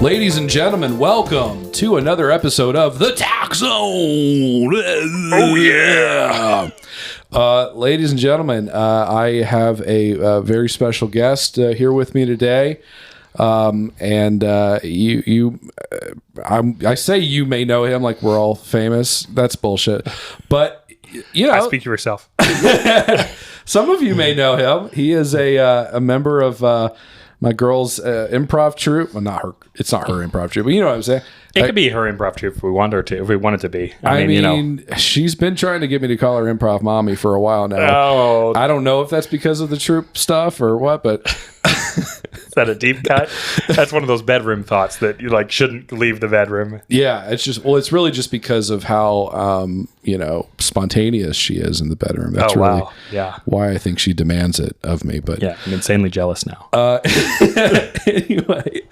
Ladies and gentlemen, welcome to another episode of The Tax Zone. Oh, yeah. Ladies and gentlemen, I have a very special guest here with me today. I say you may know him like we're all famous. That's bullshit. But, you know. I speak for yourself. Some of you may know him. He is a member of my girl's improv troupe. Well, not her. It's not her improv troupe, but you know what I'm saying. It could be her improv troupe if we wanted her to, if we want it to be. I mean, she's been trying to get me to call her improv mommy for a while now. Oh. I don't know if that's because of the troupe stuff or what, but is that a deep cut? That's one of those bedroom thoughts that you like shouldn't leave the bedroom. Yeah, it's really just because of how spontaneous she is in the bedroom. That's really why I think she demands it of me. But yeah, I'm insanely jealous now. Anyway,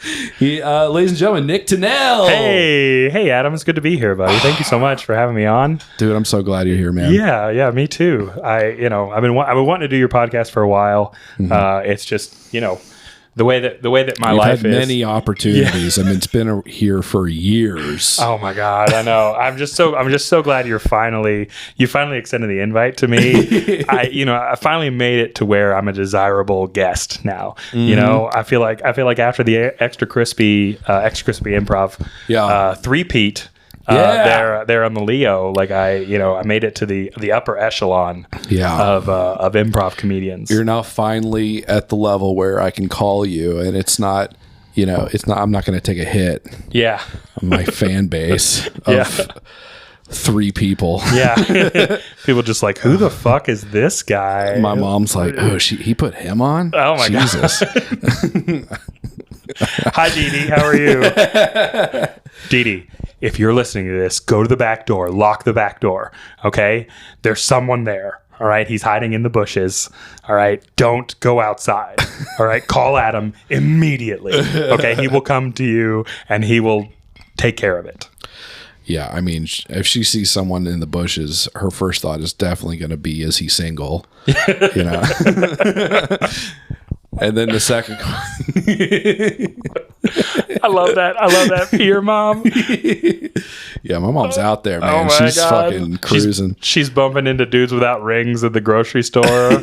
ladies and gentlemen, Nick Tinnell. Hey, Adam, it's good to be here, buddy. Thank you so much for having me on, dude. I'm so glad you're here, man. Yeah, me too. I've been wanting to do your podcast for a while. Mm-hmm. It's just the way that my life had many opportunities. Yeah. I mean, it's been here for years. Oh my God, I know. I'm just so glad you finally extended the invite to me. I finally made it to where I'm a desirable guest now. Mm-hmm. I feel like after the extra crispy improv three-peat. There on the Leo, like I made it to the upper echelon of improv comedians. You're now finally at the level where I can call you, and it's not. I'm not going to take a hit. Yeah, on my fan base of 3 people. Yeah, people just like, who the fuck is this guy? My mom's like, oh, he put him on. Oh my Jesus. God. Hi, Dee Dee. How are you? Dee Dee, if you're listening to this, go to the back door, lock the back door. Okay. There's someone there. All right. He's hiding in the bushes. All right. Don't go outside. All right. Call Adam immediately. Okay. He will come to you and he will take care of it. Yeah. I mean, if she sees someone in the bushes, her first thought is definitely going to be, is he single? And then the second I love that for your mom. Yeah, my mom's out there, man. She's God. Fucking cruising. She's bumping into dudes without rings at the grocery store.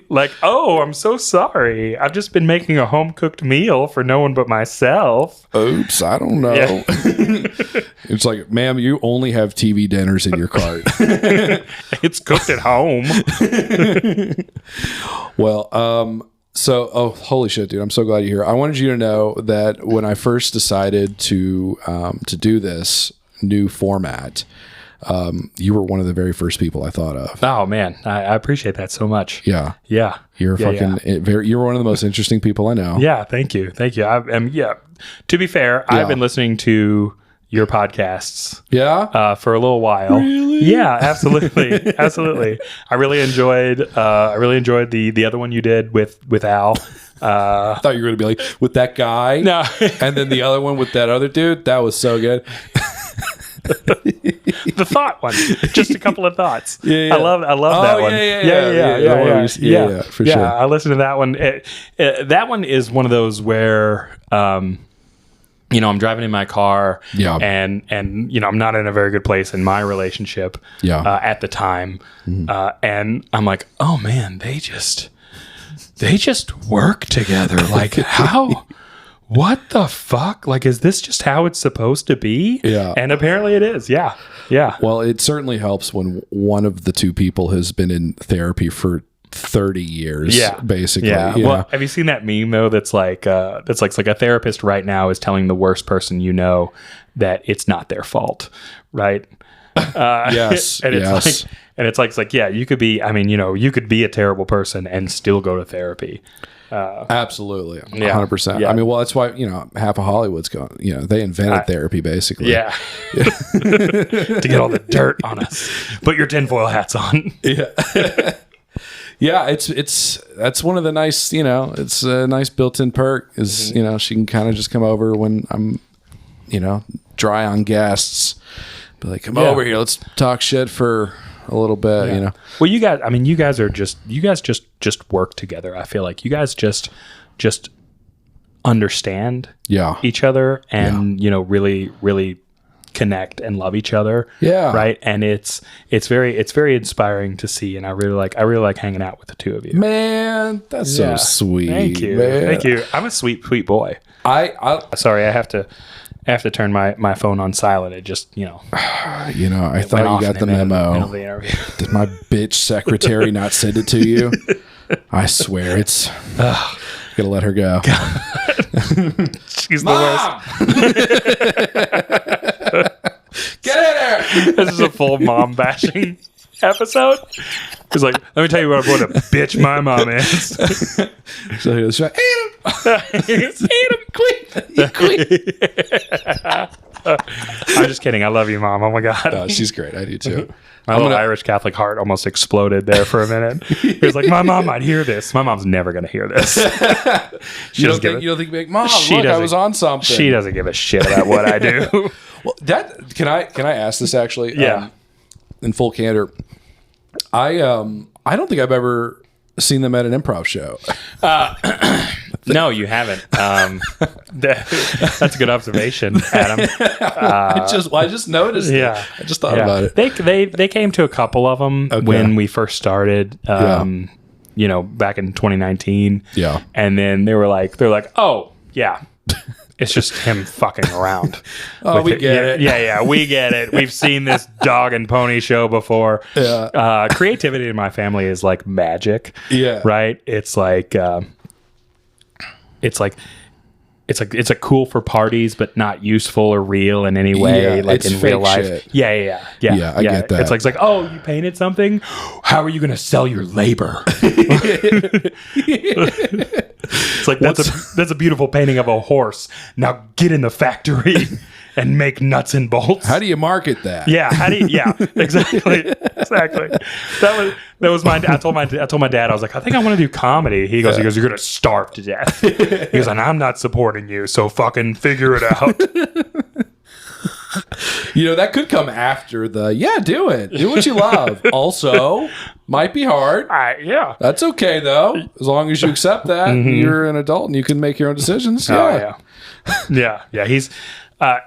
Like, oh, I'm so sorry. I've just been making a home-cooked meal for no one but myself. Oops, I don't know. Yeah. It's like, ma'am, you only have TV dinners in your cart. It's cooked at home. Well, So, holy shit, dude! I'm so glad you're here. I wanted you to know that when I first decided to do this new format, you were one of the very first people I thought of. Oh man, I appreciate that so much. Yeah. You're you're one of the most interesting people I know. Yeah, thank you. To be fair, I've been listening to your podcasts for a little while. Really? Yeah, absolutely. Absolutely. I really enjoyed the other one you did with Al. I thought you were going to be like, with that guy. No. And then the other one with that other dude. That was so good. The thought one. Just a couple of thoughts. Yeah. I love that one. Yeah, for sure. I listened to that one. That one is one of those where I'm driving in my car and I'm not in a very good place in my relationship at the time. Mm-hmm. And I'm like, oh man, they just work together. Like how, what the fuck? Like, is this just how it's supposed to be? Yeah. And apparently it is. Yeah. Yeah. Well, it certainly helps when one of the two people has been in therapy for 30 years, basically. Yeah. Well, have you seen that meme though? That's like a therapist right now is telling the worst person that it's not their fault, right? Yes. And it's like, yeah, you could be. I mean, you could be a terrible person and still go to therapy. Absolutely, 100%. Yeah. I mean, well, that's why half of Hollywood's going. They invented therapy, basically. Yeah. To get all the dirt on us. Put your tinfoil hats on. Yeah. Yeah, that's one of the nice, it's a nice built-in perk is, she can kind of just come over when I'm, dry on guests. Be like, come over here, let's talk shit for a little bit, Well, you guys just work together. I feel like you guys just understand Yeah. each other and really really connect and love each other. Yeah. Right. And it's very inspiring to see, and I really like hanging out with the two of you. Man, that's so sweet. Thank you. Man. Thank you. I'm a sweet boy. I Sorry, I have to turn my phone on silent. It just I thought you got the memo. Did my bitch secretary not send it to you? I swear it's gotta let her go. She's the worst. Get in there. This is a full mom bashing episode. It's like, let me tell you what a bitch my mom is. So she's like, eat him, queen. I'm just kidding. I love you, Mom. Oh my God. She's great. I do too. My little Irish Catholic heart almost exploded there for a minute. He was like, my mom might hear this. My mom's never going to hear this. You don't think, big Mom, look, I was on something. She doesn't give a shit about what I do. Well, can I ask this actually? Yeah. In full candor, I don't think I've ever seen them at an improv show. No, you haven't. That's a good observation, Adam. I just noticed. Yeah, I just thought about it. They came to a couple of them when we first started. Back in 2019. Yeah, and then they're like, oh yeah. It's just him fucking around. Oh, we get it. Yeah, we get it. We've seen this dog and pony show before. Yeah. Creativity in my family is like magic. Yeah. Right? It's like it's a cool for parties, but not useful or real in any way, like in real life. Shit. Yeah. I get that. It's like, oh, you painted something? How are you going to sell your labor? It's like, that's a beautiful painting of a horse. Now get in the factory and make nuts and bolts. How do you market that? Yeah. Exactly. That was my. I told my dad, I was like, I think I want to do comedy. He goes, you're gonna starve to death. He goes, and I'm not supporting you, so fucking figure it out. That could come after do it. Do what you love. Also, might be hard. Yeah. That's okay though, as long as you accept that you're an adult and you can make your own decisions. Yeah. He's. I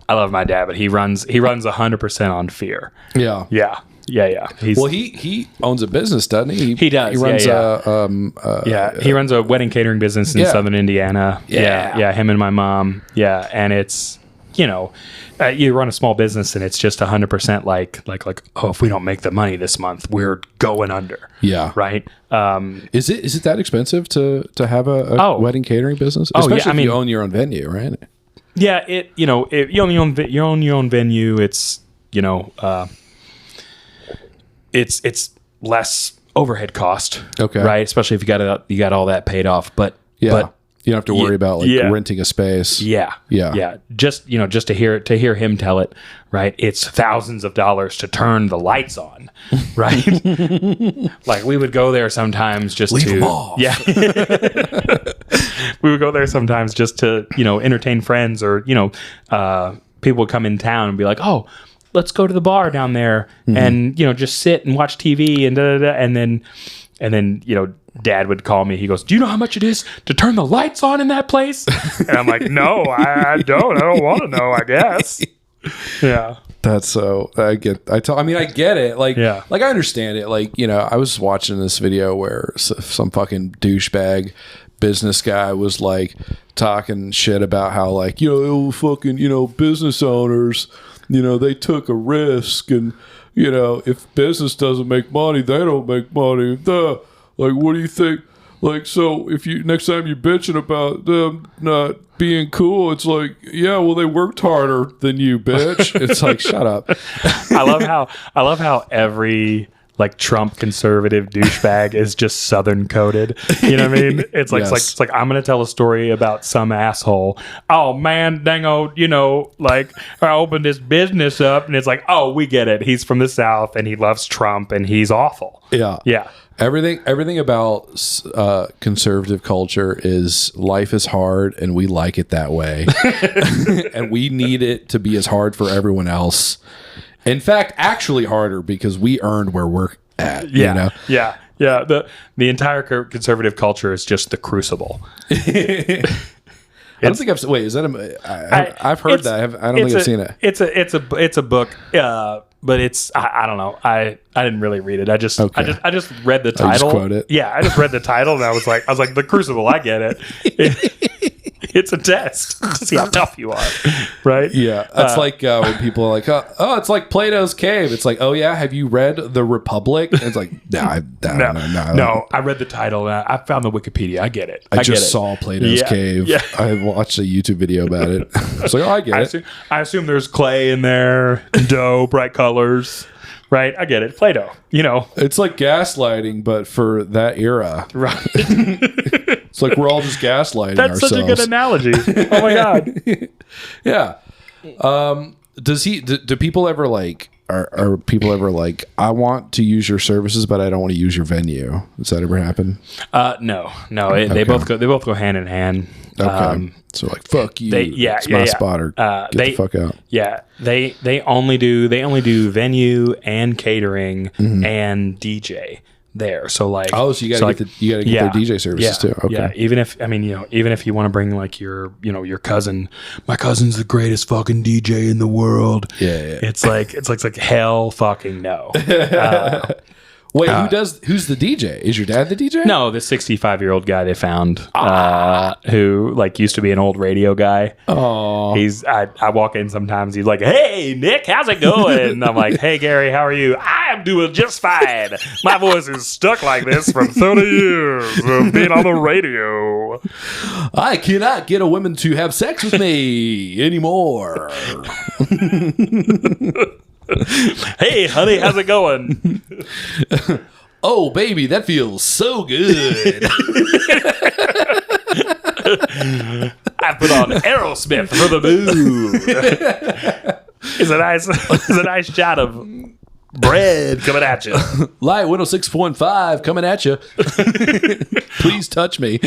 love my dad, but he runs 100% on fear. Yeah. He owns a business, doesn't he? He does. He runs he runs a wedding catering business in Southern Indiana. Yeah. Him and my mom. Yeah, and it's you run a small business and it's just 100% like oh, if we don't make the money this month, we're going under. Yeah. Right. Is it that expensive to have a wedding catering business? Especially if you own your own venue, right? Yeah, you own your own venue. It's it's less overhead cost. Okay, right? Especially if you got all that paid off. But you don't have to worry about renting a space. Yeah. Just to hear him tell it, right? It's thousands of dollars to turn the lights on, right? Like we would go there sometimes just leave to them off. Yeah. We would go there sometimes just to entertain friends, or people would come in town and be like, oh, let's go to the bar down there and just sit and watch TV and and then Dad would call me. He goes, do you know how much it is to turn the lights on in that place? And I'm like, no, I don't. I don't want to know, I guess. Yeah. That's so, I get it. Like I understand it. Like, I was watching this video where some fucking douchebag business guy was like talking shit about how like, fucking, business owners, they took a risk, and, if business doesn't make money, they don't make money. Like, what do you think? Like, so if you next time you're bitching about them not being cool, it's like, yeah, well, they worked harder than you, bitch. It's like, shut up. I love how every like Trump conservative douchebag is just Southern coded. You know what I mean? It's like, it's like I'm going to tell a story about some asshole. Oh man, dango, like I opened this business up, and it's like, oh, we get it. He's from the South and he loves Trump and he's awful. Yeah. Yeah. Everything about conservative culture is life is hard and we like it that way. And we need it to be as hard for everyone else. In fact, actually harder, because we earned where we're at. Yeah. The entire conservative culture is just the crucible. I don't think I've. Wait, is that I've heard that. I don't think I've seen it. It's a book. But I don't know. I didn't really read it. I just read the title. Just quote it. Yeah, I just read the title and I was like the Crucible. I get it. It's a test to see how tough you are, right? Yeah, that's like when people are like, "Oh, it's like Plato's Cave." It's like, "Oh yeah, have you read The Republic?" And it's like, no. I read the title. And I found the Wikipedia. I get it. I just saw Plato's Cave. Yeah. I watched a YouTube video about it. It's like, oh, I get it. I assume there's clay in there, dough, bright colors. Right, I get it. Play-Doh, It's like gaslighting, but for that era. Right. It's like we're all just gaslighting That's ourselves. such a good analogy. Oh my god. Yeah. Do people ever like? Are people ever like? I want to use your services, but I don't want to use your venue. Does that ever happen? No. They both go hand in hand. Okay. So like, fuck you. It's my spot, or get the fuck out. Yeah. They only do venue and catering and DJ there. So like, so you gotta get their DJ services too. Okay. Yeah. Even if you want to bring like your cousin, my cousin's the greatest fucking DJ in the world. Yeah. It's like hell fucking no. Wait, who's the DJ? Is your dad the DJ? No, the 65-year-old guy they found, who like used to be an old radio guy. Oh, I walk in sometimes. He's like, "Hey, Nick, how's it going?" And I'm like, "Hey, Gary, how are you?" "I'm doing just fine. My voice is stuck like this for 30 years of being on the radio. I cannot get a woman to have sex with me anymore." "Hey, honey, how's it going?" "Oh, baby, that feels so good." "I put on Aerosmith for the mood." It's a nice shot of bread coming at you. Light 106.5 coming at you. Please touch me.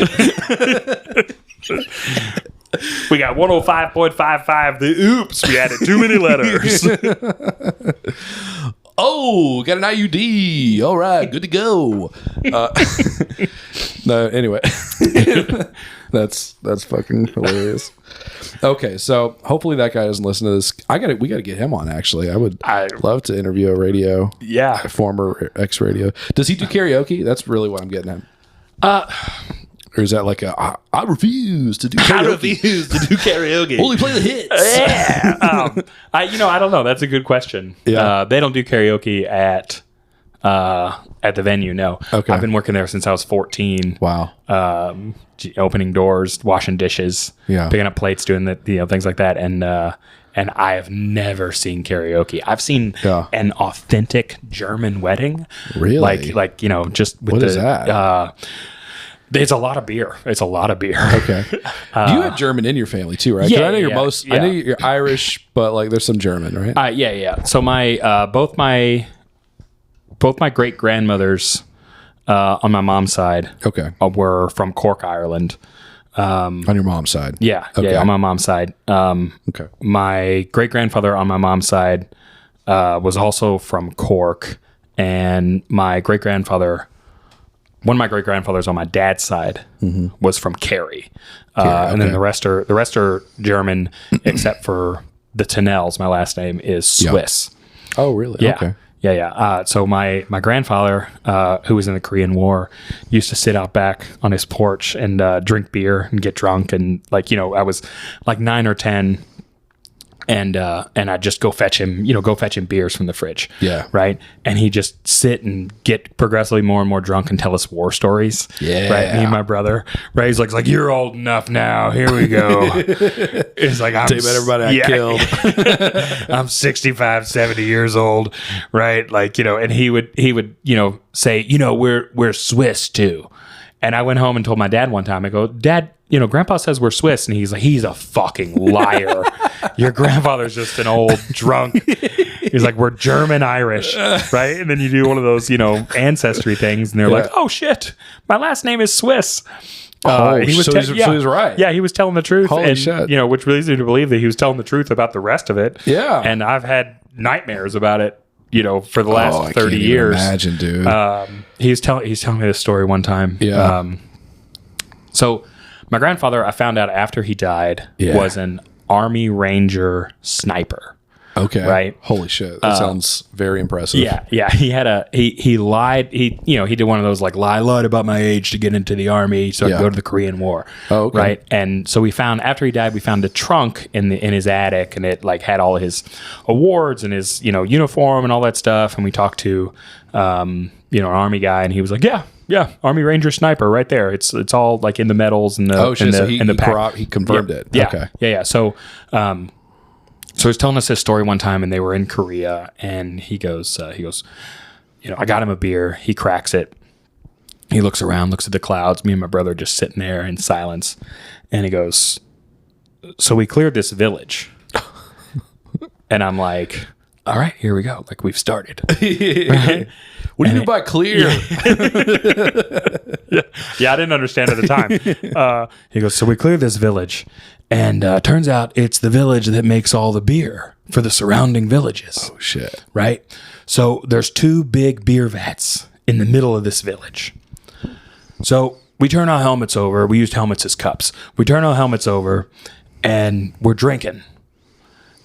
We got 105.55. The oops, we added too many letters. Oh, got an IUD. All right, good to go. No, anyway, that's fucking hilarious. Okay, so hopefully that guy doesn't listen to this. We gotta get him on. Actually, I would love to interview a former ex radio. Does he do karaoke? That's really what I'm getting at. Or is that like I refuse to do karaoke. I refuse to do karaoke. Only play the hits. Yeah. I don't know. That's a good question. Yeah. They don't do karaoke at the venue. No. Okay. I've been working there since I was 14. Wow. Opening doors, washing dishes, picking up plates, doing the things like that, and I have never seen karaoke. I've seen an authentic German wedding. Really? Like just with what is that? It's a lot of beer. Okay. You have German in your family too, right? Yeah, I know I know you're Irish, but like there's some German, right? Yeah. So my both my great grandmothers on my mom's side, were from Cork, Ireland. On your mom's side, yeah, on my mom's side. My great grandfather on my mom's side was also from Cork, and my great grandfather. One of my great grandfathers on my dad's side was from Kerry, and then the rest are German, except for the Tinnells. My last name is Swiss. Oh, really? Yeah. Okay. Yeah. So my grandfather, who was in the Korean War, used to sit out back on his porch and drink beer and get drunk, and I was like 9 or 10. And I'd just go fetch him beers from the fridge. Yeah. Right. And he'd just sit and get progressively more and more drunk and tell us war stories. Yeah. Right. Me and my brother. Right. He's like, you're old enough now. Here we go. It's like, tell you about everybody I killed. I'm 65, 70 years old. Right. And he would, say, we're Swiss too. And I went home and told my dad one time, I go, "Dad, Grandpa says we're Swiss." And he's like, "He's a fucking liar. Your grandfather's just an old drunk." He's like, "We're German Irish." Right. And then you do one of those, ancestry things. And they're like, "Oh shit, my last name is Swiss." So he was right. Yeah, he was telling the truth. Holy shit. Which leads me to believe that he was telling the truth about the rest of it. Yeah. And I've had nightmares about it. For the last 30 years. Imagine, dude. He's telling me this story one time. Yeah. So my grandfather, I found out after he died, was an Army Ranger sniper. Okay. Right. Holy shit. That sounds very impressive. Yeah. He lied. He did one of those like lied about my age to get into the Army so I could go to the Korean War. Oh, okay. Right. And so after he died, we found a trunk in his attic, and it like had all his awards and his, uniform and all that stuff. And we talked to, an Army guy, and he was like, yeah, Army Ranger sniper right there. It's all like in the medals and the, in the pack. He confirmed it. Yeah. Okay. Yeah. So, so he was telling us his story one time, and they were in Korea, and he goes, I got him a beer. He cracks it. He looks around, looks at the clouds. Me and my brother just sitting there in silence. And he goes, so we cleared this village. And I'm like, all right, here we go. Like, we've started. Right? What do you mean by clear? Yeah, I didn't understand at the time. He goes, so we cleared this village. And turns out it's the village that makes all the beer for the surrounding villages. Oh, shit. Right? So there's 2 big beer vats in the middle of this village. So we turn our helmets over. We used helmets as cups. We turn our helmets over, and we're drinking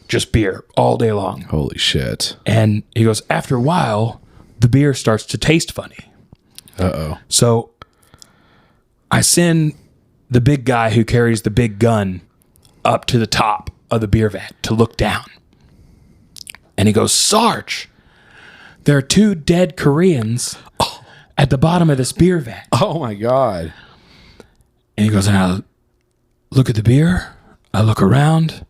just beer all day long. Holy shit. And he goes, after a while, the beer starts to taste funny. Uh-oh. So I send the big guy who carries the big gun up to the top of the beer vat to look down. And he goes, Sarge, there are 2 dead Koreans at the bottom of this beer vat. Oh, my God. And he goes, and I look at the beer. I look around.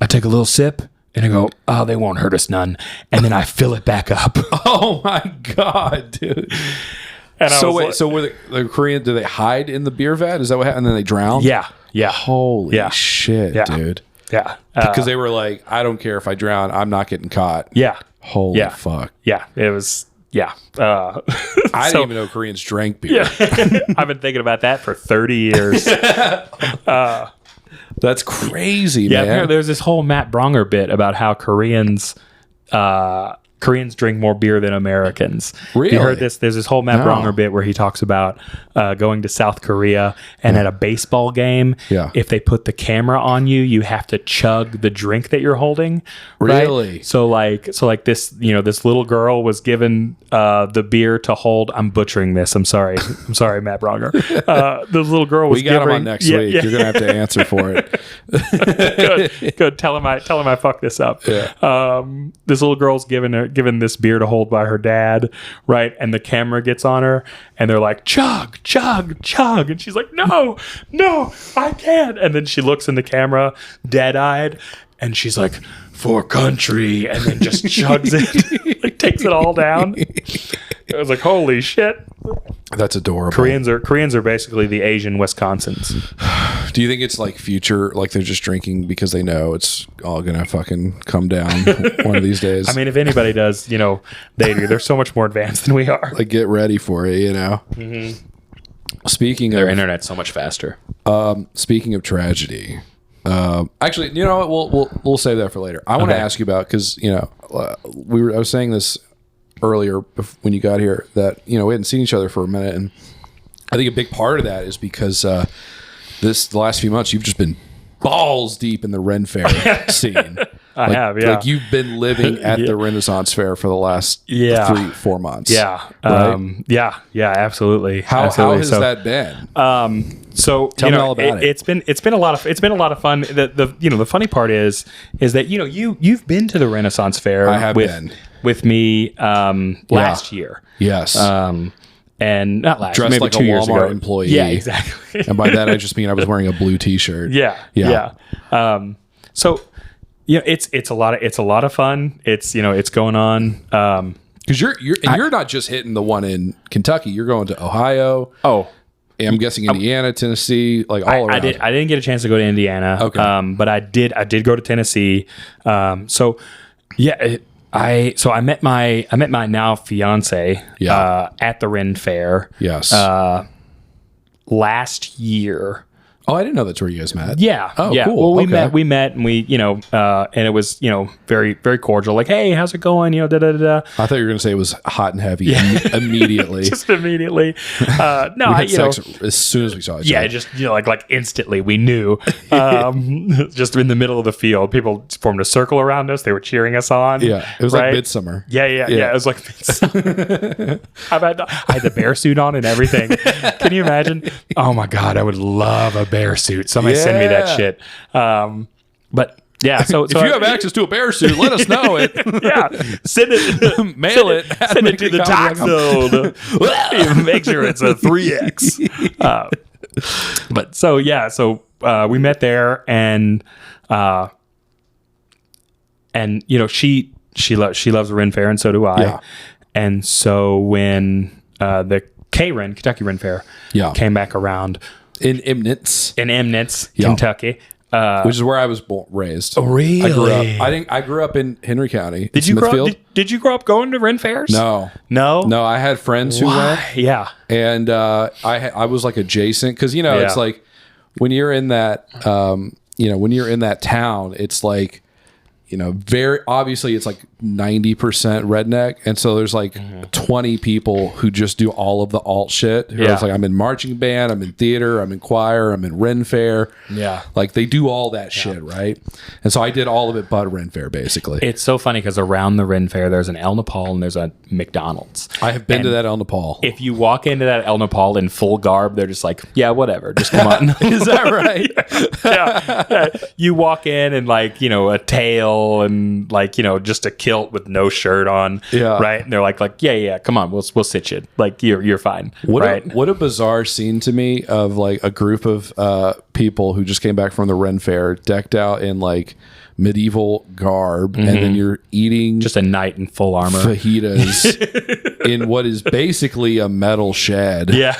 I take a little sip. And I go, oh, they won't hurt us none. And then I fill it back up. Oh, my God, dude. And so were the Korean, do they hide in the beer vat? Is that what happened? And then they drowned? Yeah. Holy shit, dude. Yeah. Because they were like, I don't care if I drown. I'm not getting caught. Yeah. Holy fuck. Yeah. It was, yeah. I didn't even know Koreans drank beer. Yeah. I've been thinking about that for 30 years. That's crazy, man. Yeah, there's this whole Matt Bronger bit about how Koreans drink more beer than Americans. Really? You heard this? There's this whole Matt Bronger bit where he talks about going to South Korea, and at a baseball game, if they put the camera on you, you have to chug the drink that you're holding. Really? Right? So like this, this little girl was given the beer to hold. I'm butchering this. I'm sorry, Matt Bronger. The little girl was. We got him on next week. You're gonna have to answer for it. Good. Tell him I fucked this up. Yeah. This little girl's given this beer to hold by her dad, right? And the camera gets on her, and they're like, chug, chug, chug. And she's like, no, I can't. And then she looks in the camera, dead-eyed, and she's like, for country, and then just chugs it, like takes it all down. I was like, holy shit. That's adorable. Koreans are basically the Asian Wisconsins. Do you think it's like future, like they're just drinking because they know it's all gonna fucking come down one of these days? I mean, if anybody does, they do. They're so much more advanced than we are. Like, get ready for it, Mm-hmm. Speaking Their of internet's so much faster. Speaking of tragedy, actually, you know what? We'll save that for later. I want to ask you about, because I was saying this earlier when you got here that we hadn't seen each other for a minute, and I think a big part of that is because the last few months you've just been balls deep in the Renn Faire scene. I have, yeah. Like, you've been living at the Renaissance Fair for the last 3-4 months. Yeah. Right? Yeah, absolutely. How has that been? So tell me all about it. It's been a lot of fun. The funny part is that you've been to the Renaissance Fair. I have been with me last year. Yes. And not last dressed maybe like 2 a years Walmart ago. employee. Yeah, exactly. And by that I just mean I was wearing a blue T-shirt. Yeah. So it's a lot of fun. It's going on. Because you're not just hitting the one in Kentucky. You're going to Ohio. Oh, I'm guessing Indiana, Tennessee, like all around. I didn't get a chance to go to Indiana. Okay. But I did go to Tennessee. So yeah. I met my now fiance at the Renn Faire. Yes. Last year, Oh, I didn't know that's where you guys met. Yeah. Oh, yeah. cool. Well, we Okay. met and we, and it was, very, very cordial. Like, hey, how's it going? Da da da da. I thought you were going to say it was hot and heavy immediately. Just immediately. No, we had sex as soon as we saw each yeah, other. just like instantly we knew. Just in the middle of the field, people formed a circle around us. They were cheering us on. Yeah. It was like Midsummer. Yeah. It was like I had the bear suit on and everything. Can you imagine? Oh my God, I would love a bear suit. Somebody send me that shit. But yeah, so If you have access to a bear suit, let us know it. yeah, send it, Mail it. send it to the tax zone. Make sure it's a 3X. But so we met there, and she loves Renn Faire, and so do I. Yeah. And so when the Kentucky Renn Faire came back around In Imnitz, Kentucky. which is where I was raised. Oh, really? I grew up in Henry County. Did you grow up going to Renn Fairs? No. I had friends who went. Yeah. And I was like adjacent because it's like when you're in that when you're in that town, it's like very obviously it's like 90% redneck, and so there's like 20 people who just do all of the alt shit. It's like I'm in marching band, I'm in theater, I'm in choir, I'm in Renn Faire. Yeah, like they do all that shit, right? And so I did all of it but Renn Faire, basically. It's so funny because around the Renn Faire there's an El Nepal and there's a McDonald's. I have been to that El Nepal. If you walk into that El Nepal in full garb, they're just like, yeah, whatever, just come on. Is that right? yeah. You walk in and like a tail and like just a kilt with no shirt on, right? And they're like yeah, come on, we'll sit you, like you're fine. What a bizarre scene to me of like a group of people who just came back from the Renn Faire, decked out in like medieval garb, and then you're eating just a knight in full armor fajitas in what is basically a metal shed. Yeah.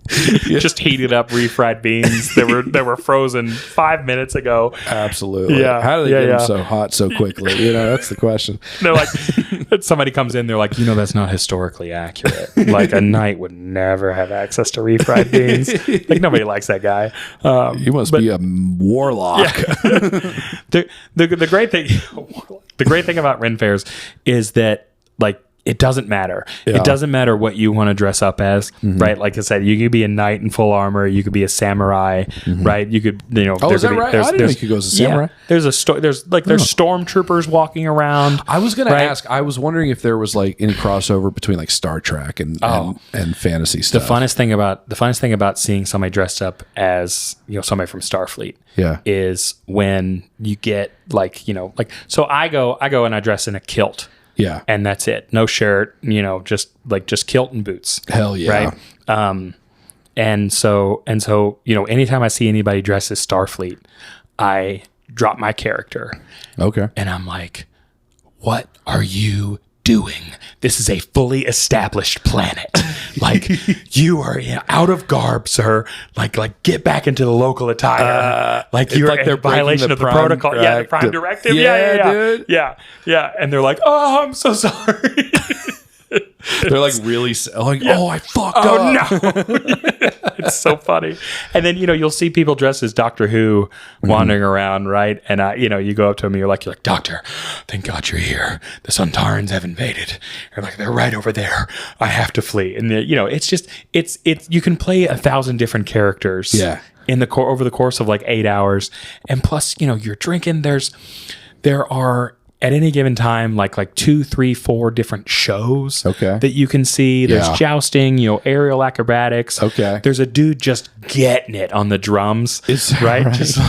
Just heated up refried beans that were frozen 5 minutes ago. Absolutely. Yeah. How do they get them so hot so quickly? That's the question. They're like, somebody comes in, they're like, that's not historically accurate. Like a knight would never have access to refried beans. Like nobody likes that guy. You must be a warlock. Yeah. The great thing about Renn Fairs is that like it doesn't matter. Yeah. It doesn't matter what you want to dress up as, right? Like I said, you could be a knight in full armor. You could be a samurai, right? You could, Oh, is that right? I didn't know you could go as a samurai. Yeah, there's stormtroopers walking around. I was going to ask. I was wondering if there was like any crossover between like Star Trek and fantasy stuff. The funnest thing about seeing somebody dressed up as somebody from Starfleet, is when you get like so I go and I dress in a kilt. Yeah. And that's it. No shirt, just kilt and boots. Hell yeah. Right. And so, anytime I see anybody dressed as Starfleet, I drop my character. Okay. And I'm like, what are you doing? This is a fully established planet. Like you are out of garb, sir. Like get back into the local attire. You're like they're violation of the protocol. Yeah, the prime directive. Yeah, dude. Yeah. And they're like, oh, I'm so sorry. They're like really oh, I fucked up. Oh no. It's so funny. And then you'll see people dressed as Doctor Who wandering around, right? And you go up to them and you're like, Doctor, thank God you're here. The Sontarans have invaded. You're like, they're right over there. I have to flee. And it's just it's you can play 1,000 different characters. Yeah. Over the course of like 8 hours, and plus you're drinking. There are at any given time like 2, 3, 4 different shows that you can see. There's jousting, aerial acrobatics. Okay. There's a dude just getting it on the drums. Right? Just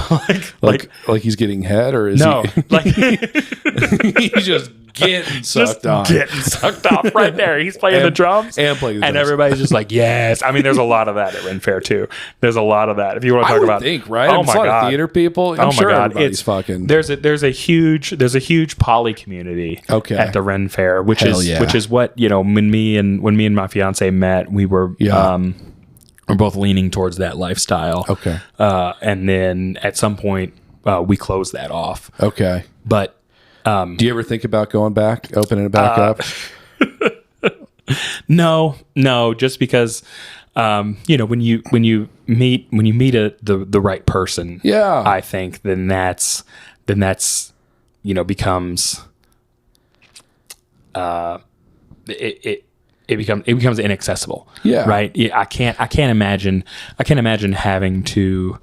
like he's getting head, or is he? Like he's just getting sucked off. Getting sucked off right there. He's playing the drums and playing the drums. And everybody's just like, yes. I mean, there's a lot of that at Renn Faire too. There's a lot of that. If you want to talk about, right? Oh my God, a lot of theater people. I'm sure everybody's it's fucking. There's a huge poly community. At the Renn Faire, which is what when me and my fiance met, we were we're both leaning towards that lifestyle. Okay. And then at some point we closed that off. Okay. But do you ever think about going back, opening it back up? No, just because you know, when you meet the right person, Yeah. I think then that's you know, becomes it becomes inaccessible. Yeah. Right. I can't imagine having to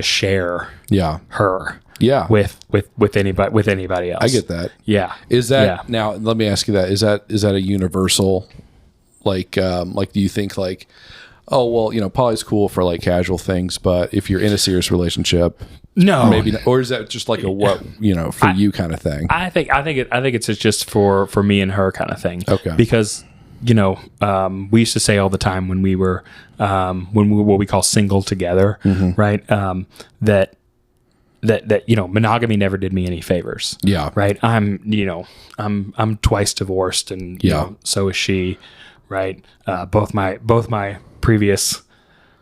share Yeah. her. Yeah. With anybody else. I get that. Yeah. Is that now? Let me ask you that. Is that a universal? Like, do you think like, oh well, you know, poly's cool for like casual things, but if you're in a serious relationship, no, maybe not, or is that just like a what you know for you kind of thing? I think it's just for me and her kind of thing. Okay. Because you know, we used to say all the time when we were what we call single together, right? That you know, monogamy never did me any favors. Yeah. Right. I'm twice divorced, and you know, so is she. Right. Both my previous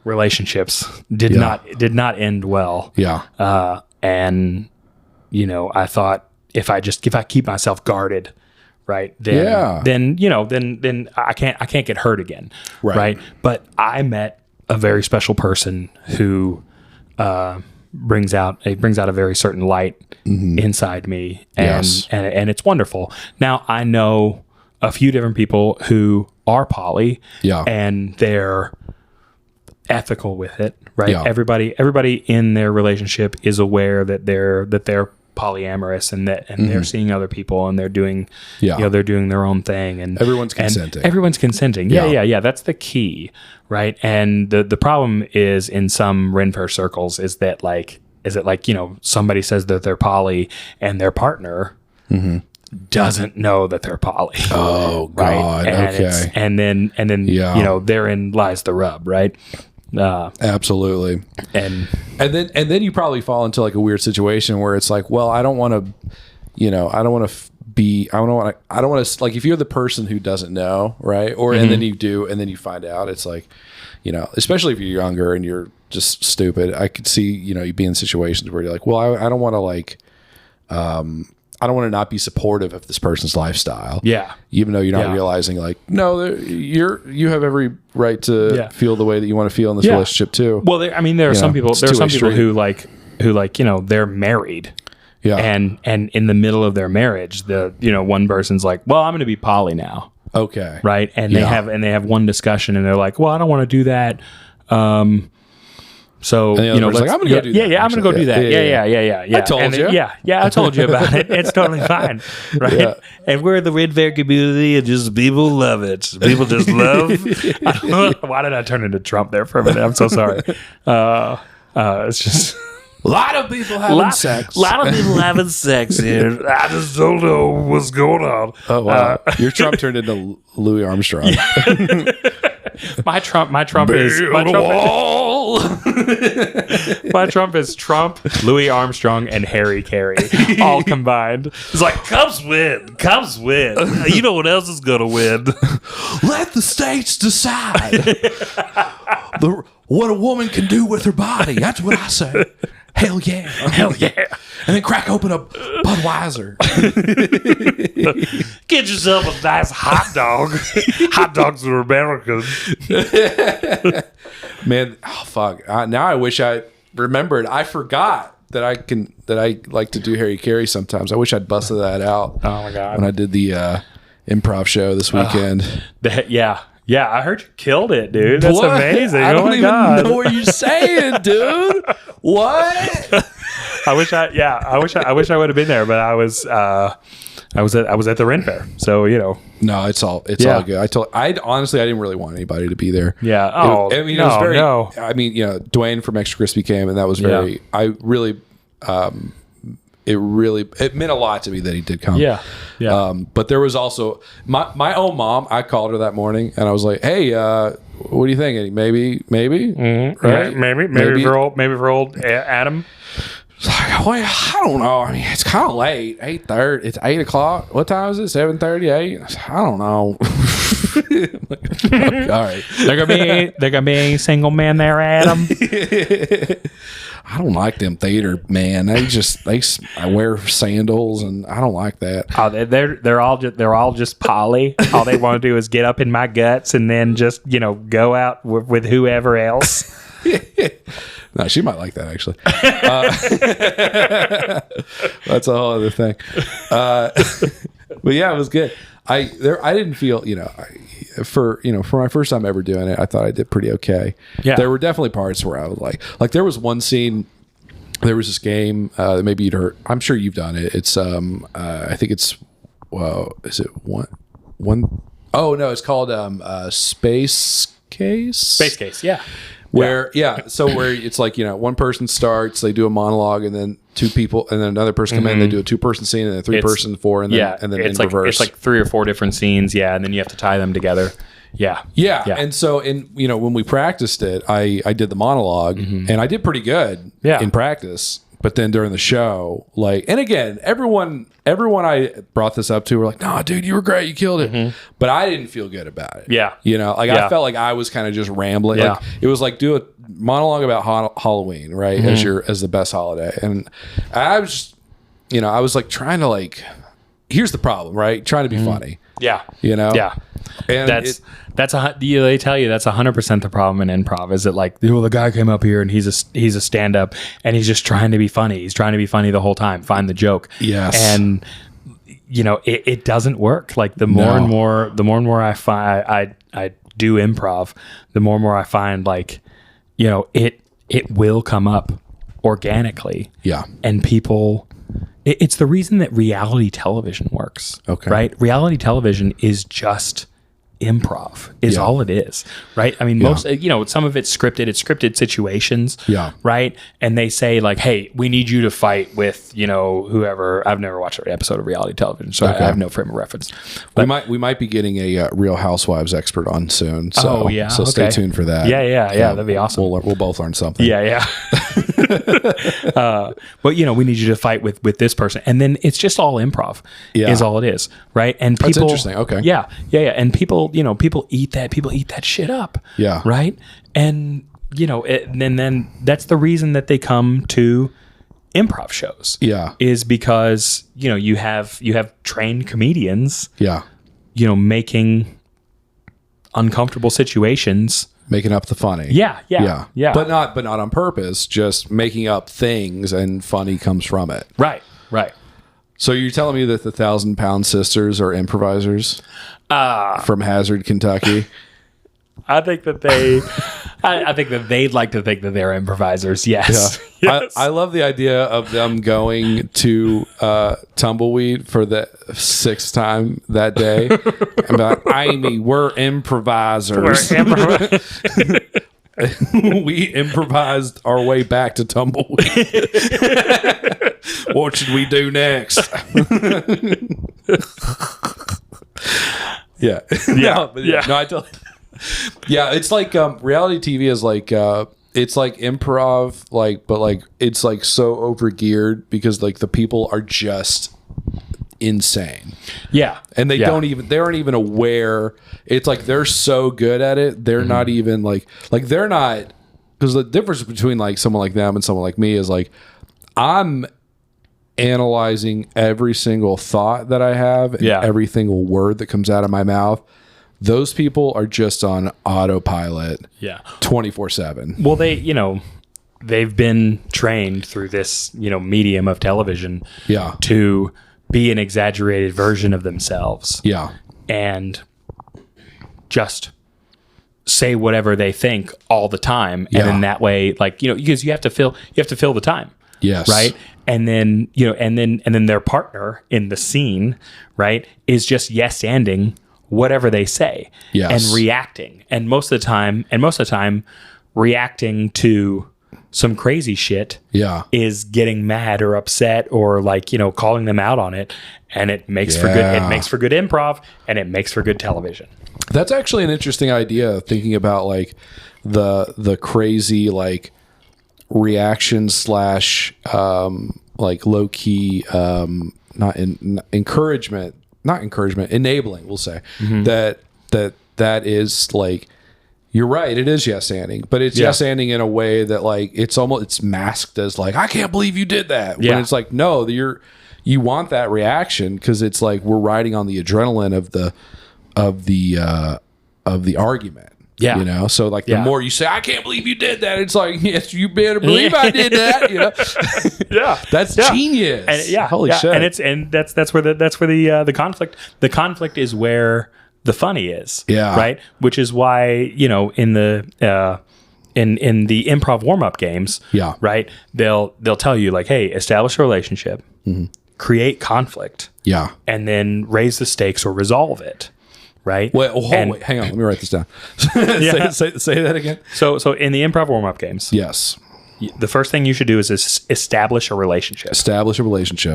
relationships did not end well. Yeah. And you know, I thought if I keep myself guarded, right, then you know, then I can't get hurt again. Right. But I met a very special person who brings out a very certain light inside me, and it's wonderful. Now I know a few different people who are poly, and they're ethical with it, right? Yeah. Everybody in their relationship is aware that they're polyamorous, and they're seeing other people, and they're doing you know, they're doing their own thing, and everyone's consenting. Everyone's consenting. Yeah. That's the key, right? And the problem is in some Renn Faire circles is that like you know, somebody says that they're poly and their partner doesn't know that they're poly. Oh God. Right? Okay. And then you know, therein lies the rub, right? Absolutely. And then you probably fall into like a weird situation where it's like, well, I don't want to, you know, I don't want to like, if you're the person who doesn't know, right? Or and then you do, and then you find out, it's like, you know, especially if you're younger and you're just stupid, I could see, you know, you be in situations where you're like, well, I don't want to like, I don't want to not be supportive of this person's lifestyle. Yeah. Even though you're not realizing like, no, you have every right to feel the way that you want to feel in this relationship too. Well, there are some people who like, you know, they're married. Yeah. And in the middle of their marriage, you know, one person's like, well, I'm going to be poly now. Okay. Right. And they have one discussion, and they're like, well, I don't want to do that. So, you know, like, I'm going to go do that. Yeah, I'm going to go do that. Yeah. I told you. I told you about it. It's totally fine. Right. Yeah. And we're the Renn Faire community, and just people love it. People just love. Why did I turn into Trump there for a minute? I'm so sorry. It's just a lot of people having sex. A lot of people having sex here. I just don't know what's going on. Oh, wow. Your Trump turned into Louis Armstrong. My Trump is Trump, Louis Armstrong, and Harry Carey all combined. It's like, Cubs win. You know what else is gonna win? Let the states decide what a woman can do with her body. That's what I say. Hell yeah. And then crack open a Budweiser. Get yourself a nice hot dog. Hot dogs are American. Man, oh fuck. Now I wish I remembered. I forgot that I like to do Harry Carey sometimes. I wish I'd busted that out. Oh my God. When I did the improv show this weekend. Yeah, I heard you killed it, dude. That's amazing. I don't even know what you're saying, dude. What? I wish I would have been there, but I was at the Renn Faire, so you know. No, it's all good. I honestly didn't really want anybody to be there. Yeah. It was very. I mean, you know, Dwayne from Extra Crispy came, and that was very. Yeah. I really. It meant a lot to me that he did come. Yeah. But there was also my own mom. I called her that morning and I was like, "Hey, what do you think? Maybe, mm-hmm. Right? maybe for old Adam." Like, well, I don't know. I mean, it's kind of late. 8:30. It's 8 o'clock. What time is it? 7:38. I don't know. All right. They're gonna be a single man there, Adam. I don't like them theater man. I wear sandals and I don't like that. Oh, they're all just poly. All they want to do is get up in my guts and then just go out with whoever else. No, she might like that actually. That's a whole other thing. But yeah, it was good. I didn't feel for my first time ever doing it, I thought I did pretty okay. Yeah. There were definitely parts where I was like there was one scene. There was this game that maybe you'd heard. I'm sure you've done it. It's I think it's is it one? Oh no, it's called Space Case. Space Case, yeah. Where so where it's like one person starts, they do a monologue, and then two people, and then another person come in, they do a 2-person scene, and then 3-person, 4, and then and then it's in like reverse. it's like 3 or 4 different scenes, and then you have to tie them together. Yeah. And so when we practiced it, I did the monologue, and I did pretty good in practice. But then during the show, and again, everyone I brought this up to were like, "Nah, dude, you were great, you killed it." But I didn't feel good about it. Yeah. I felt like I was kind of just rambling. Yeah. Like it was like do a monologue about Halloween, right? As the best holiday. And I was just, I was like trying to here's the problem, right? Trying to be funny. Yeah. Yeah. And they tell you that's 100% the problem in improv. Is it the guy came up here and he's a stand up and he's just trying to be funny. He's trying to be funny the whole time. Find the joke. Yes. And it doesn't work. The more and more I find I do improv, the more and more I find it will come up organically. Yeah. And people. It's the reason that reality television works. Okay. Right? Reality television is just improv is all it is, right? I mean, most, some of it's scripted situations, right? And they say hey, we need you to fight with, whoever. I've never watched every episode of reality television, so I have no frame of reference. But, we might be getting a Real Housewives expert on soon. So, so stay tuned for that. Yeah, that'd be awesome. We'll both learn something. Yeah. But we need you to fight with this person, and then it's just all improv. Is all it is, right? And people, that's interesting. Okay. Yeah, and people eat that shit up. Yeah. Right. And and then that's the reason that they come to improv shows. Yeah. Is because you have trained comedians. Yeah. Making uncomfortable situations. Making up the funny. Yeah. But not on purpose, just making up things, and funny comes from it. Right. So you're telling me that the 1,000-Pound Sisters are improvisers from Hazard, Kentucky? I think that I think that they'd like to think that they're improvisers. Yes. Yeah. Yes. I love the idea of them going to Tumbleweed for the 6th time that day. And be like, Amy, we're improvisers. We improvised our way back to Tumbleweed. What should we do next? Yeah. No, I totally. Yeah, it's like reality TV is it's like improv, but it's so overgeared because the people are just insane. Yeah. And they aren't even aware. It's they're so good at it. They're not even they're not, because the difference between someone like them and someone like me is I'm analyzing every single thought that I have and every single word that comes out of my mouth. Those people are just on autopilot 24/7. Well, they've been trained through this, medium of television to be an exaggerated version of themselves. Yeah. And just say whatever they think all the time. And in that way, because you have to fill the time. Yes. Right. And then, and then their partner in the scene, right, is just yes-anding whatever they say and reacting. And most of the time reacting to some crazy shit is getting mad or upset or calling them out on it. And it makes for good improv, and it makes for good television. That's actually an interesting idea, thinking about the crazy reaction / low key enabling, we'll say, that that is like, you're right, it is yes-anding, but it's yes-anding in a way that like it's masked as like, I can't believe you did that. When it's like, no, you want that reaction because it's like we're riding on the adrenaline of the argument. Yeah. You know, so like the more you say, I can't believe you did that, it's like, yes, you better believe I did that. You know, that's genius. And holy shit. And that's where the conflict is where the funny is. Yeah. Right. Which is why, you know, in the improv warm up games. Yeah. Right. They'll tell you like, hey, establish a relationship, create conflict. Yeah. And then raise the stakes or resolve it. Right. Wait, hang on. Let me write this down. say that again. So in the improv warm-up games, yes, the first thing you should do is establish a relationship.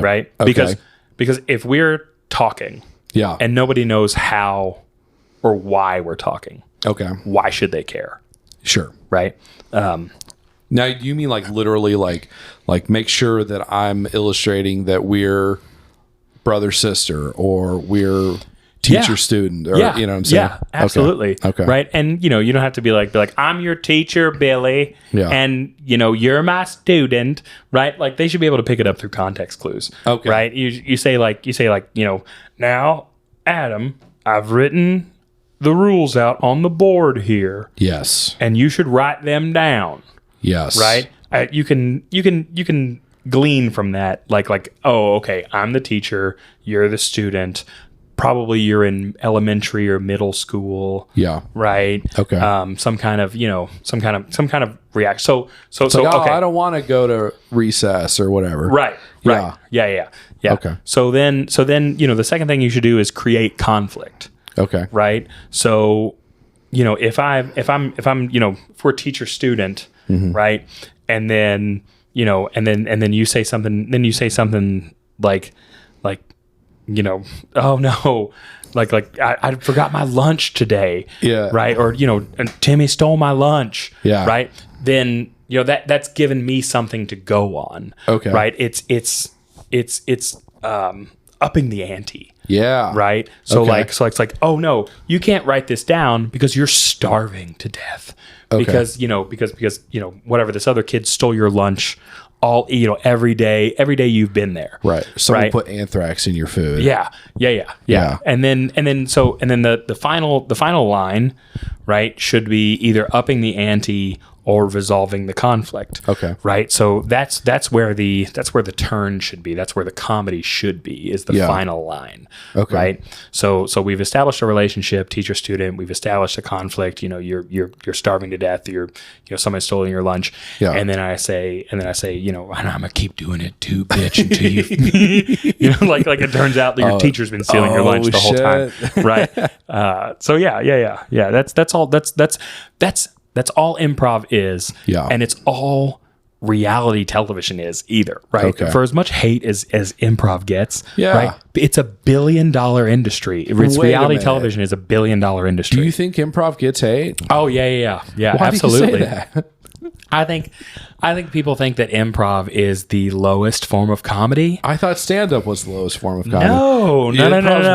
Right. Okay. Because if we're talking, and nobody knows how or why we're talking, why should they care? Sure. Right. Now, do you mean like literally like make sure that I'm illustrating that we're brother sister or we're teacher student, or you know what I'm saying? Yeah, absolutely. Okay. Right. And you know, you don't have to be like, I'm your teacher, Billy, and you know, you're my student, right? Like they should be able to pick it up through context clues. Okay. Right. You say like, you know, now, Adam, I've written the rules out on the board here. Yes. And you should write them down. Yes. Right. You can glean from that, like, oh, okay, I'm the teacher, you're the student. Probably you're in elementary or middle school. Yeah. Right. Okay. Some kind of react. So like, okay. I don't want to go to recess or whatever. Right. Right. Yeah. Okay. So then, you know, the second thing you should do is create conflict. Okay. Right. So, you know, if I'm, you know, if we're teacher student, right. And then, you know, and then you say something like, you know, oh no, like I forgot my lunch today. Yeah. Right. Or, you know, and Timmy stole my lunch. Yeah. Right. Then, you know, that's given me something to go on. Okay. Right. It's upping the ante. Yeah. Right. So so it's like, oh no, you can't write this down because you're starving to death. Okay. Because, you know, whatever, this other kid stole your lunch every day you've been there. Right. Someone put anthrax in your food. Yeah. And then the final line, right, should be either upping the ante or resolving the conflict. Okay. Right. So that's where the turn should be. That's where the comedy should be, is the final line. Okay. Right. So we've established a relationship, teacher student. We've established a conflict. You know, you're starving to death. Somebody's stolen your lunch. Yeah. And then I say, you know, I'm gonna keep doing it too, bitch, until you, you know, like it turns out that your teacher's been stealing your lunch the whole time. Right. So yeah. That's all improv is. Yeah. And it's all reality television is either, right? Okay. For as much hate as improv gets, right? It's $1 billion industry. Reality television is $1 billion industry. Do you think improv gets hate? Oh yeah. Why absolutely. Do you say that? I think people think that improv is the lowest form of comedy. I thought stand-up was the lowest form of comedy. No.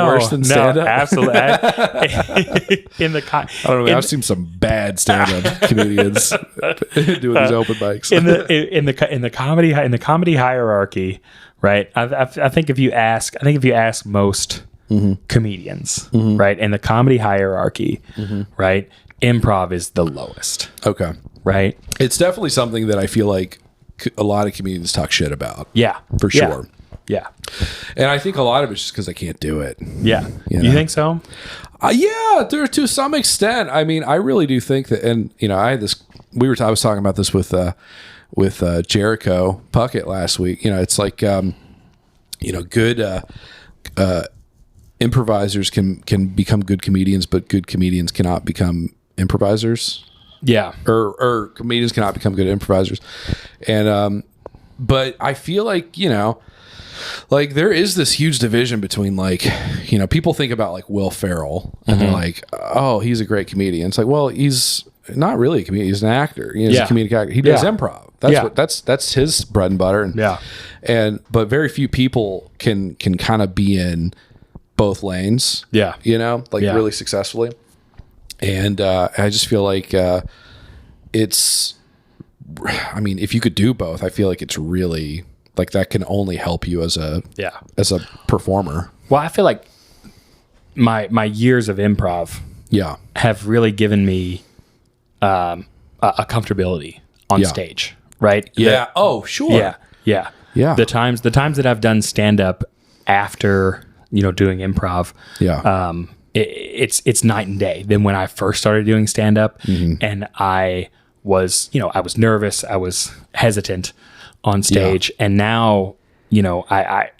Worse than stand-up? No, absolutely. I don't know. I've seen some bad stand-up comedians doing these open mics. in the comedy hierarchy, right? I think if you ask most comedians, right, in the comedy hierarchy, right, improv is the lowest. Okay. Right. It's definitely something that I feel like a lot of comedians talk shit about. Yeah. For sure. Yeah. And I think a lot of it's just because I can't do it. Yeah. You think so? Yeah, to some extent. I mean, I really do think that, and you know, I was talking about this with Jericho Puckett last week. You know, it's like, you know, good improvisers can become good comedians, but good comedians cannot become improvisers. Yeah. Or comedians cannot become good improvisers. And, but I feel like, you know, like there is this huge division between like, you know, people think about like Will Ferrell and they're like, oh, he's a great comedian. It's like, well, he's not really a comedian. He's an actor. He's a comedic actor. He does improv. That's his bread and butter. But very few people can kind of be in both lanes. Yeah. You know, like really successfully. And I just feel like it's, I mean, if you could do both, I feel like it's really like that can only help you as a performer. Well, I feel like my years of improv have really given me a comfortability on stage, right? Yeah. Oh, sure. Yeah. Yeah. The times that I've done stand up after, doing improv, it's night and day than when I first started doing stand up. And I was nervous, I was hesitant on stage, and now, I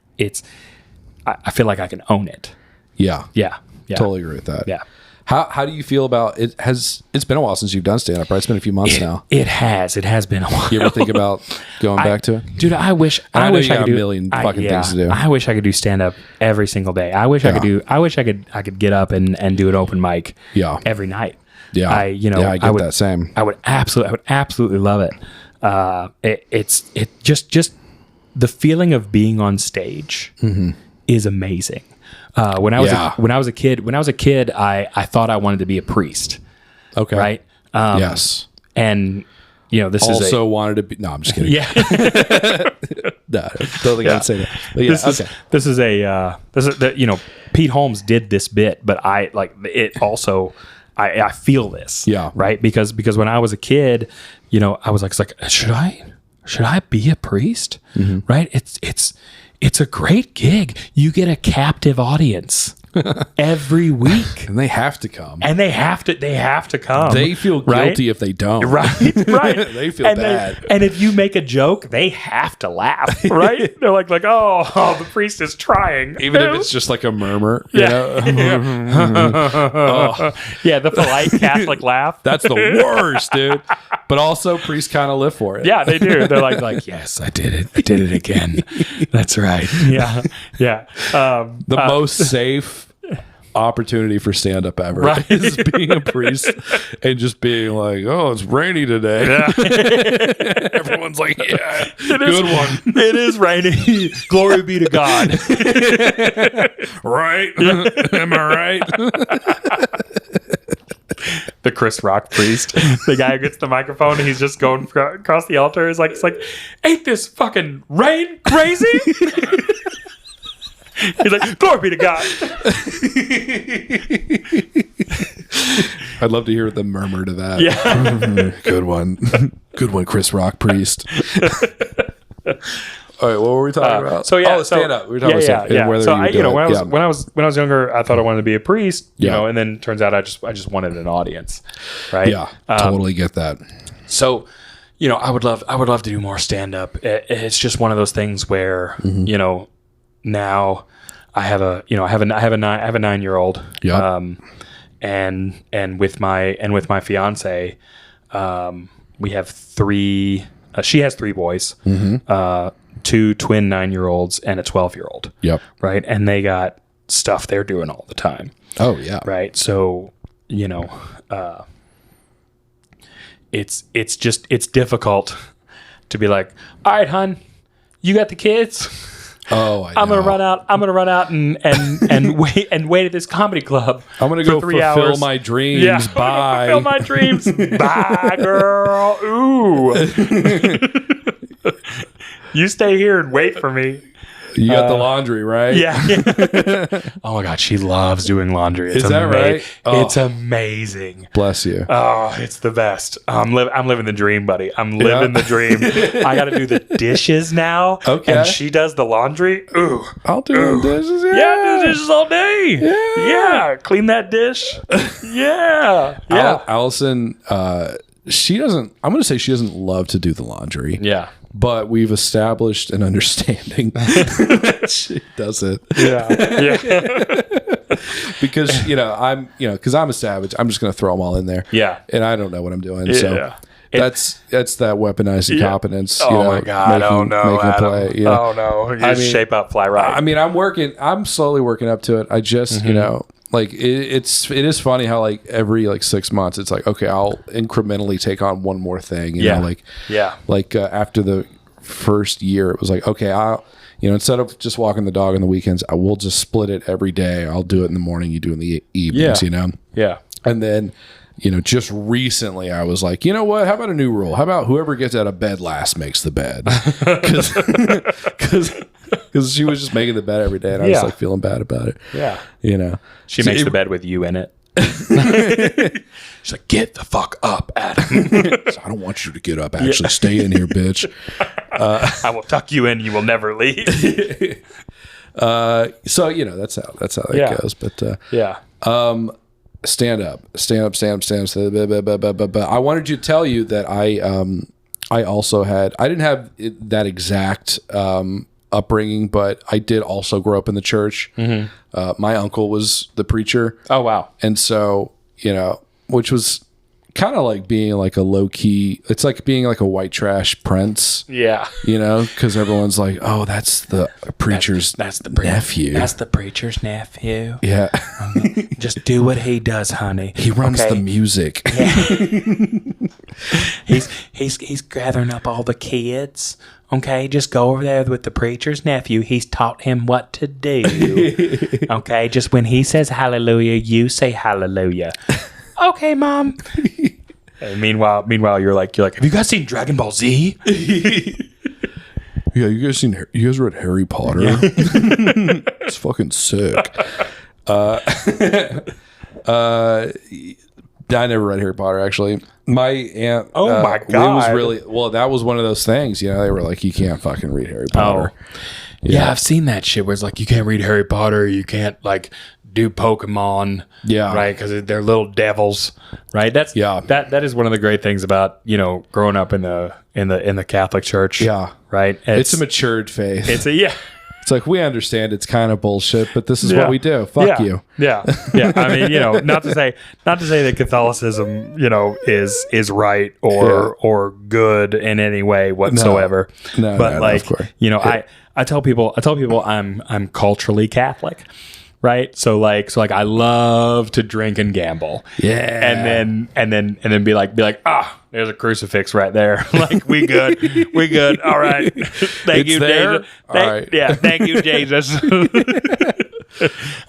feel like I can own it. Yeah. Yeah. Totally agree with that. Yeah. How do you feel about it? It's been a while since you've done stand up, right? It's been a few months now. It has been a while. You ever think about going back to it? Dude, I wish I wish know I you could got do a million fucking things to do. I wish I could do stand up every single day. I wish I could get up and do an open mic every night. Yeah. I get that same. I would absolutely love it. It's just the feeling of being on stage is amazing. When I was a kid, I thought I wanted to be a priest. Okay. Right. Yes. And this also is wanted to be. No, I'm just kidding. Yeah. No, totally gotta say that. But this is Pete Holmes did this bit, but I like it also. I feel this. Yeah. Right. Because when I was a kid, I was like, should I be a priest? Right. It's a great gig. You get a captive audience every week. And they have to come. They have to come. They feel guilty if they don't. Right. They feel bad. And if you make a joke, they have to laugh. Right. They're like, oh, the priest is trying. Even if it's just like a murmur. Yeah. Yeah, the polite Catholic laugh. That's the worst, dude. But also priests kind of live for it. Yeah, they do. They're like, yes, I did it. I did it again. That's right. Yeah. Yeah. The most safe opportunity for stand-up ever is being a priest and just being like, oh, it's rainy today. Yeah. Everyone's like, yeah, good one. It is rainy. Glory be to God. Right? Am I right? The Chris Rock priest, the guy who gets the microphone and he's just going across the altar. It's like, ain't this fucking rain crazy? He's like, glory be to God. I'd love to hear the murmur to that. Yeah. Good one. Good one, Chris Rock priest. All right, what were we talking about? Stand up. We were talking about stand up. Yeah. So when I was younger, I thought I wanted to be a priest, and then turns out I just wanted an audience. Right? Yeah. Totally get that. So, I would love to do more stand up. It's just one of those things where, now I have a 9-year-old. Yeah. And with my fiance, we have 3. She has 3 boys. 2 twin 9-year-olds and a 12-year-old. Yep. Right. And they got stuff they're doing all the time. Oh yeah. Right. So, it's difficult to be like, all right, hon, you got the kids. Oh, I'm gonna run out and wait at this comedy club. I'm gonna go fulfill my dreams. Yeah, bye. Fulfill my dreams. Bye, girl. Ooh. You stay here and wait for me. You got the laundry, right? Yeah. Oh my God, she loves doing laundry. Is that right? Oh. It's amazing. Bless you. Oh, it's the best. I'm living the dream, buddy. I'm living the dream. I got to do the dishes now. Okay. And she does the laundry. Ooh. I'll do the dishes. Yeah, do the dishes all day. Yeah. Clean that dish. Yeah. Allison, she doesn't. I'm going to say she doesn't love to do the laundry. Yeah. But we've established an understanding that she does it. Yeah. Yeah. Because, because I'm a savage. I'm just going to throw them all in there. Yeah. And I don't know what I'm doing. Yeah. So that's that weaponized incompetence. Oh my God. Making a play. Oh no. You shape up, fly right. I mean, I'm slowly working up to it. I just, like it is funny how like every like 6 months it's like, okay, I'll incrementally take on one more thing. You know, after the first year it was like, okay, I'll, instead of just walking the dog on the weekends, I will just split it every day. I'll do it in the morning, you do it in the evenings, Yeah. And then, just recently I was like, you know what? How about a new rule? How about whoever gets out of bed last makes the bed? Because she was just making the bed every day, and I was like feeling bad about it. Yeah. She So makes the bed with you in it. She's like, get the fuck up, Adam. So, I don't want you to get up. Actually, stay in here, bitch. I will tuck you in. You will never leave. So that's how that goes. But stand up. I wanted to tell you that I also had. I didn't have that exact upbringing, but I did also grow up in the church. My uncle was the preacher. Oh wow! And so which was kind of like being like a low key. It's like being like a white trash prince. Yeah. Because everyone's like, oh, that's the preacher's nephew. That's the preacher's nephew. Yeah. Just do what he does, honey. He runs the music. Yeah. He's gathering up all the kids. Okay, just go over there with the preacher's nephew. He's taught him what to do. Okay, just when he says hallelujah, you say hallelujah. Okay, Mom. And meanwhile, you're like, have you guys seen Dragon Ball Z? Yeah, you guys read Harry Potter? It's fucking sick. I never read Harry Potter, actually. My aunt. Oh my God. It was really, that was one of those things. They were like, you can't fucking read Harry Potter. Oh. Yeah, I've seen that shit where it's like, you can't read Harry Potter. You can't do Pokemon. Yeah. Right. Because they're little devils. Right. That is one of the great things about, growing up in the Catholic Church. Yeah. Right. It's a matured faith. It's like, we understand it's kind of bullshit, but this is what we do. Fuck you. Yeah. Yeah. I mean, not to say that Catholicism, is right or good in any way whatsoever. No, of course. I tell people I'm culturally Catholic. Right. So I love to drink and gamble. Yeah. And then be like, there's a crucifix right there. We good. All right. Thank you, Jesus. All right. Yeah. Thank you, Jesus.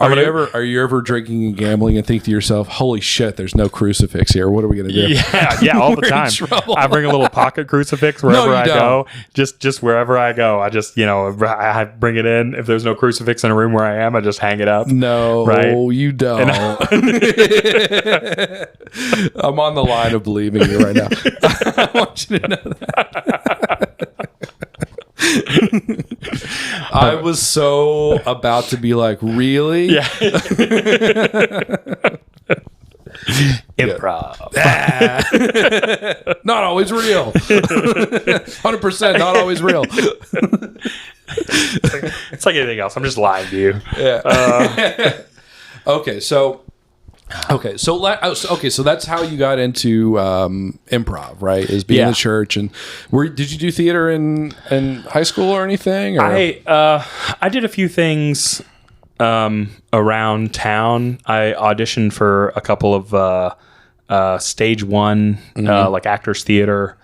Are you ever drinking and gambling and think to yourself, holy shit, there's no crucifix here. What are we going to do? Yeah, all the time. I bring a little pocket crucifix wherever I go. Just wherever I go. I just, I bring it in. If there's no crucifix in a room where I am, I just hang it up. No, right? You don't. I'm on the line of believing you right now. I want you to know that. I was so about to be like, really? Yeah. Improv. Not always real. 100% not always real. It's like anything else. I'm just lying to you. Yeah. Okay, so that's how you got into improv, right? Is being in the church. And did you do theater in high school or anything? Or? I did a few things around town. I auditioned for a couple of stage one actors theater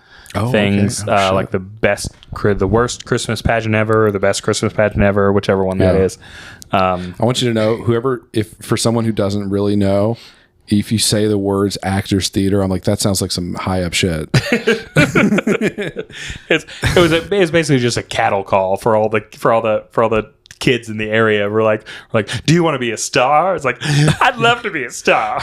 things, like the worst Christmas pageant ever, or the best Christmas pageant ever, whichever one that is. I want you to know, if for someone who doesn't really know, if you say the words actors theater, I'm like, that sounds like some high up shit. It was basically just a cattle call for all the kids in the area. We're like, do you want to be a star? It's like, I'd love to be a star.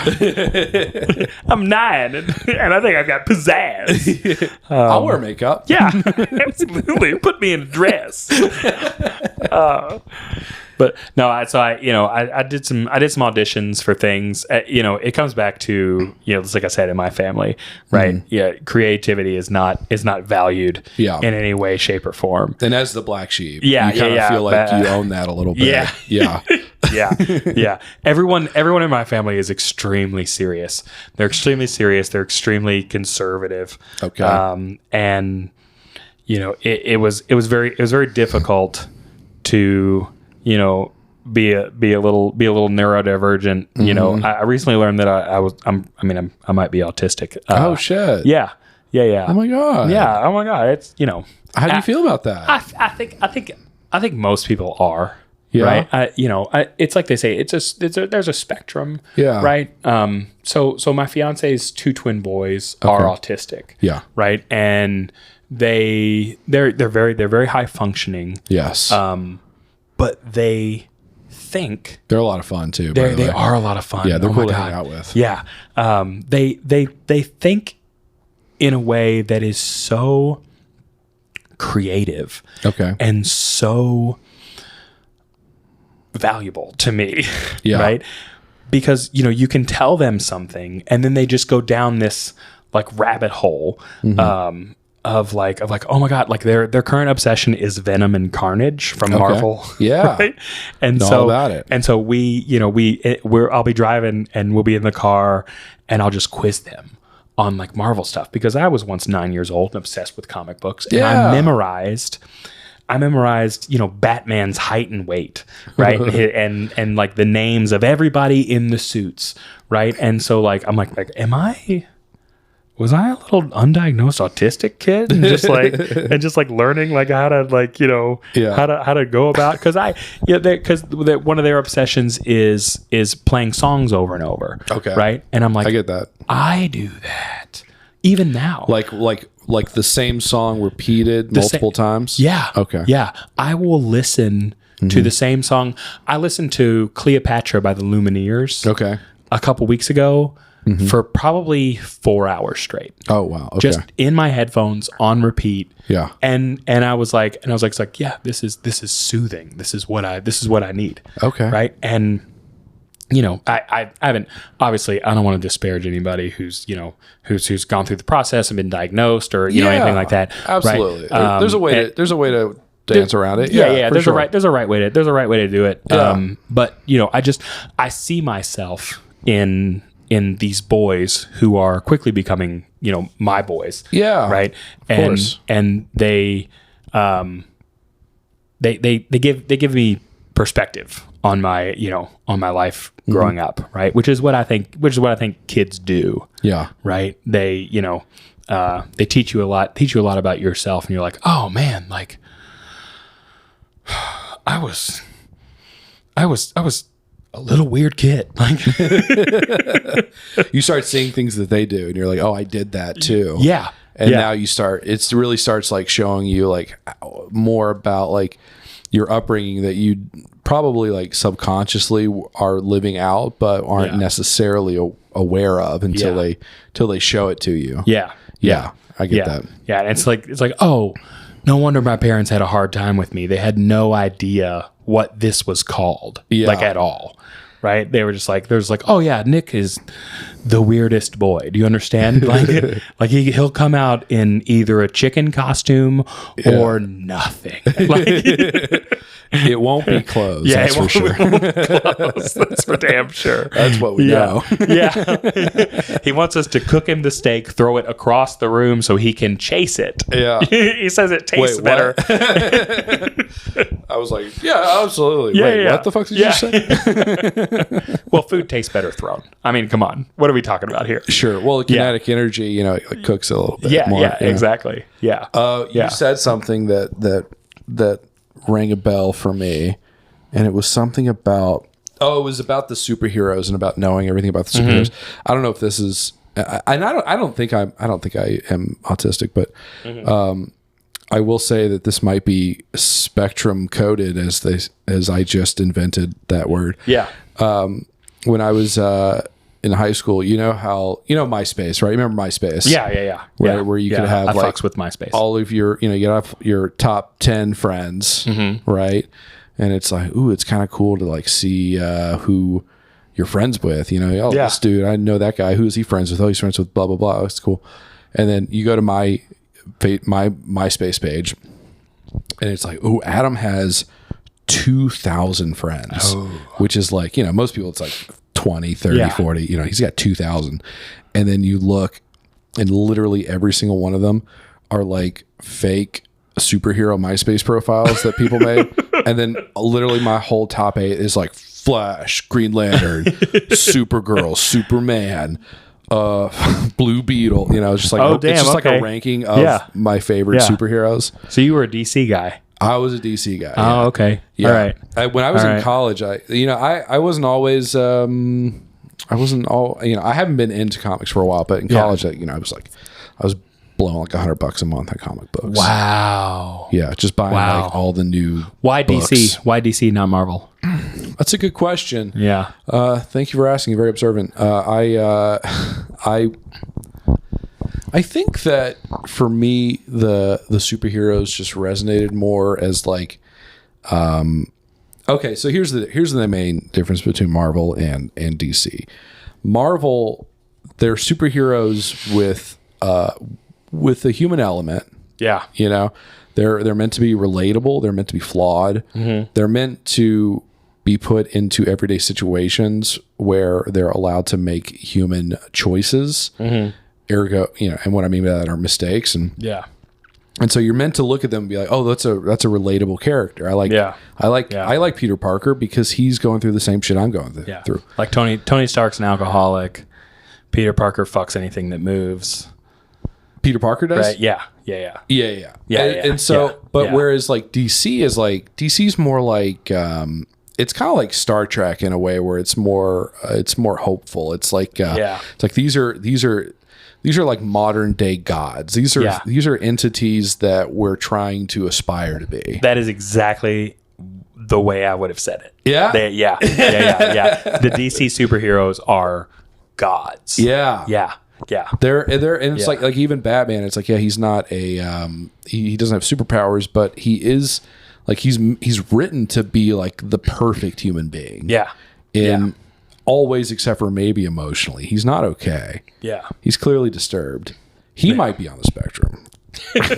I'm 9 and I think I've got pizzazz. I'll wear makeup. Yeah, absolutely. Put me in a dress. But no, I did some auditions for things. It comes back to, just like I said, in my family, right? Mm-hmm. Yeah, creativity is not valued in any way, shape, or form. And as the black sheep, you kind of feel like you own that a little bit. Yeah. Yeah. Everyone in my family is extremely serious. They're extremely serious. They're extremely conservative. Okay. And it was very difficult to be a little neurodivergent. Mm-hmm. I recently learned that I might be autistic. Oh shit. Yeah. Oh my god. Yeah. Oh my god. It's How do you feel about that? I think most people are. Yeah. Right. It's like they say, there's a spectrum. Yeah. Right. So my fiance's two twin boys are autistic. Yeah. Right. And they're very high functioning. Yes. But they think they're a lot of fun too. they are a lot of fun. Yeah. They're Oh cool my to God. hang out with. Yeah. They think in a way that is so creative. Okay. And so valuable to me. Yeah. Right. Because, you can tell them something and then they just go down this like rabbit hole, of like, oh my God, like their current obsession is Venom and Carnage from Marvel. Yeah. Right? And Know so, all about it. And so I'll be driving and we'll be in the car and I'll just quiz them on like Marvel stuff because I was once 9 years old and obsessed with comic books. And Yeah. I memorized, Batman's height and weight, right? and like the names of everybody in the suits, right? And so like I'm like was I a little undiagnosed autistic kid and just like learning like how to like how to go about because one of their obsessions is playing songs over and over. Okay. Right. And I'm like, I get that. I do that even now. Like the same song repeated multiple times. Yeah. Okay. Yeah. I will listen to the same song. I listened to Cleopatra by the Lumineers. Okay. A couple weeks ago for probably 4 hours straight. Oh wow. Okay. Just in my headphones on repeat. Yeah. And I was like, yeah, this is soothing. This is what I need. Okay. Right. And I haven't, obviously I don't want to disparage anybody who's gone through the process and been diagnosed or, anything like that. Absolutely. Right? There's a way to dance around it. Yeah. There's sure. a right way to do it. Yeah. But I see myself in these boys who are quickly becoming, my boys. Yeah. Right. Of course. And they give me perspective on my, on my life growing up. Right. Which is what I think kids do. Yeah. Right. They, they teach you a lot about yourself and you're like, oh man, like I was a little weird kid. Like You start seeing things that they do and you're like, oh, I did that too. Yeah. And now it really starts like showing you like more about like your upbringing that you probably like subconsciously are living out, but aren't necessarily aware of until they show it to you. Yeah. Yeah. I get that. Yeah. And it's like, oh, no wonder my parents had a hard time with me. They had no idea what this was called, like at all. Right? They were just like, there's like, oh yeah, Nick is the weirdest boy. Do you understand? Like he'll come out in either a chicken costume or nothing. Like, it won't be clothes. That's for sure. Clothes. That's for damn sure. That's what we know. Yeah. He wants us to cook him the steak, throw it across the room so he can chase it. Yeah. He says it tastes better. I was like, yeah, absolutely. Yeah, Wait, yeah. what the fuck did you say? Well, food tastes better thrown. I mean, come on. What are we talking about here? Sure. Well, kinetic energy, it cooks a little bit more. Yeah, exactly. Yeah. You said something that rang a bell for me, and it was something about it was about the superheroes and about knowing everything about the superheroes. I don't know if this is, and I don't think I am autistic, but I will say that this might be spectrum coded as I just invented that word. Yeah. When I was in high school, MySpace, right? Remember MySpace? Yeah. Where you could have I like fucks with MySpace. all of your, you have your top 10 friends, right? And it's like, ooh, it's kind of cool to like see who you're friends with. This dude, I know that guy. Who is he friends with? Oh, he's friends with blah blah blah. Oh, it's cool. And then you go to my MySpace page, and it's like, ooh, Adam has 2,000 friends, which is like, most people it's like 20, 30, 40, he's got 2,000. And then you look and literally every single one of them are like fake superhero MySpace profiles that people made. And then literally my whole top 8 is like Flash, Green Lantern, Supergirl, Superman, Blue Beetle, just like, it's just like a ranking of my favorite superheroes. So you were a DC guy. I was a DC guy. Oh, okay. Yeah. All right. When I was All in right. college, I wasn't always, I haven't been into comics for a while, but in college, I was blowing like $100 a month on comic books. Wow. Yeah. Just buying like all the new Why books. DC? Why DC, not Marvel? That's a good question. Yeah. Thank you for asking. Very observant. I think that for me, the superheroes just resonated more as like, okay. So here's the main difference between Marvel and DC. Marvel, they're superheroes with a human element. Yeah. You know, they're meant to be relatable. They're meant to be flawed. Mm-hmm. They're meant to be put into everyday situations where they're allowed to make human choices. Mm-hmm. Ergo, and what I mean by that are mistakes, and so you're meant to look at them and be like, oh, that's a relatable character. I like Peter Parker because he's going through the same shit I'm going through. Like Tony Stark's an alcoholic. Peter Parker fucks anything that moves. Peter Parker does, right? Yeah. And so, whereas like DC's more like it's kind of like Star Trek in a way where it's more hopeful. It's like it's like these are like modern day gods. These are entities that we're trying to aspire to be. That is exactly the way I would have said it. Yeah. The DC superheroes are gods. Yeah. They're and it's like even Batman. It's like he's not a he doesn't have superpowers, but he is like he's written to be like the perfect human being. Yeah. All ways except for maybe emotionally. He's not okay. Yeah. He's clearly disturbed. He might be on the spectrum. Because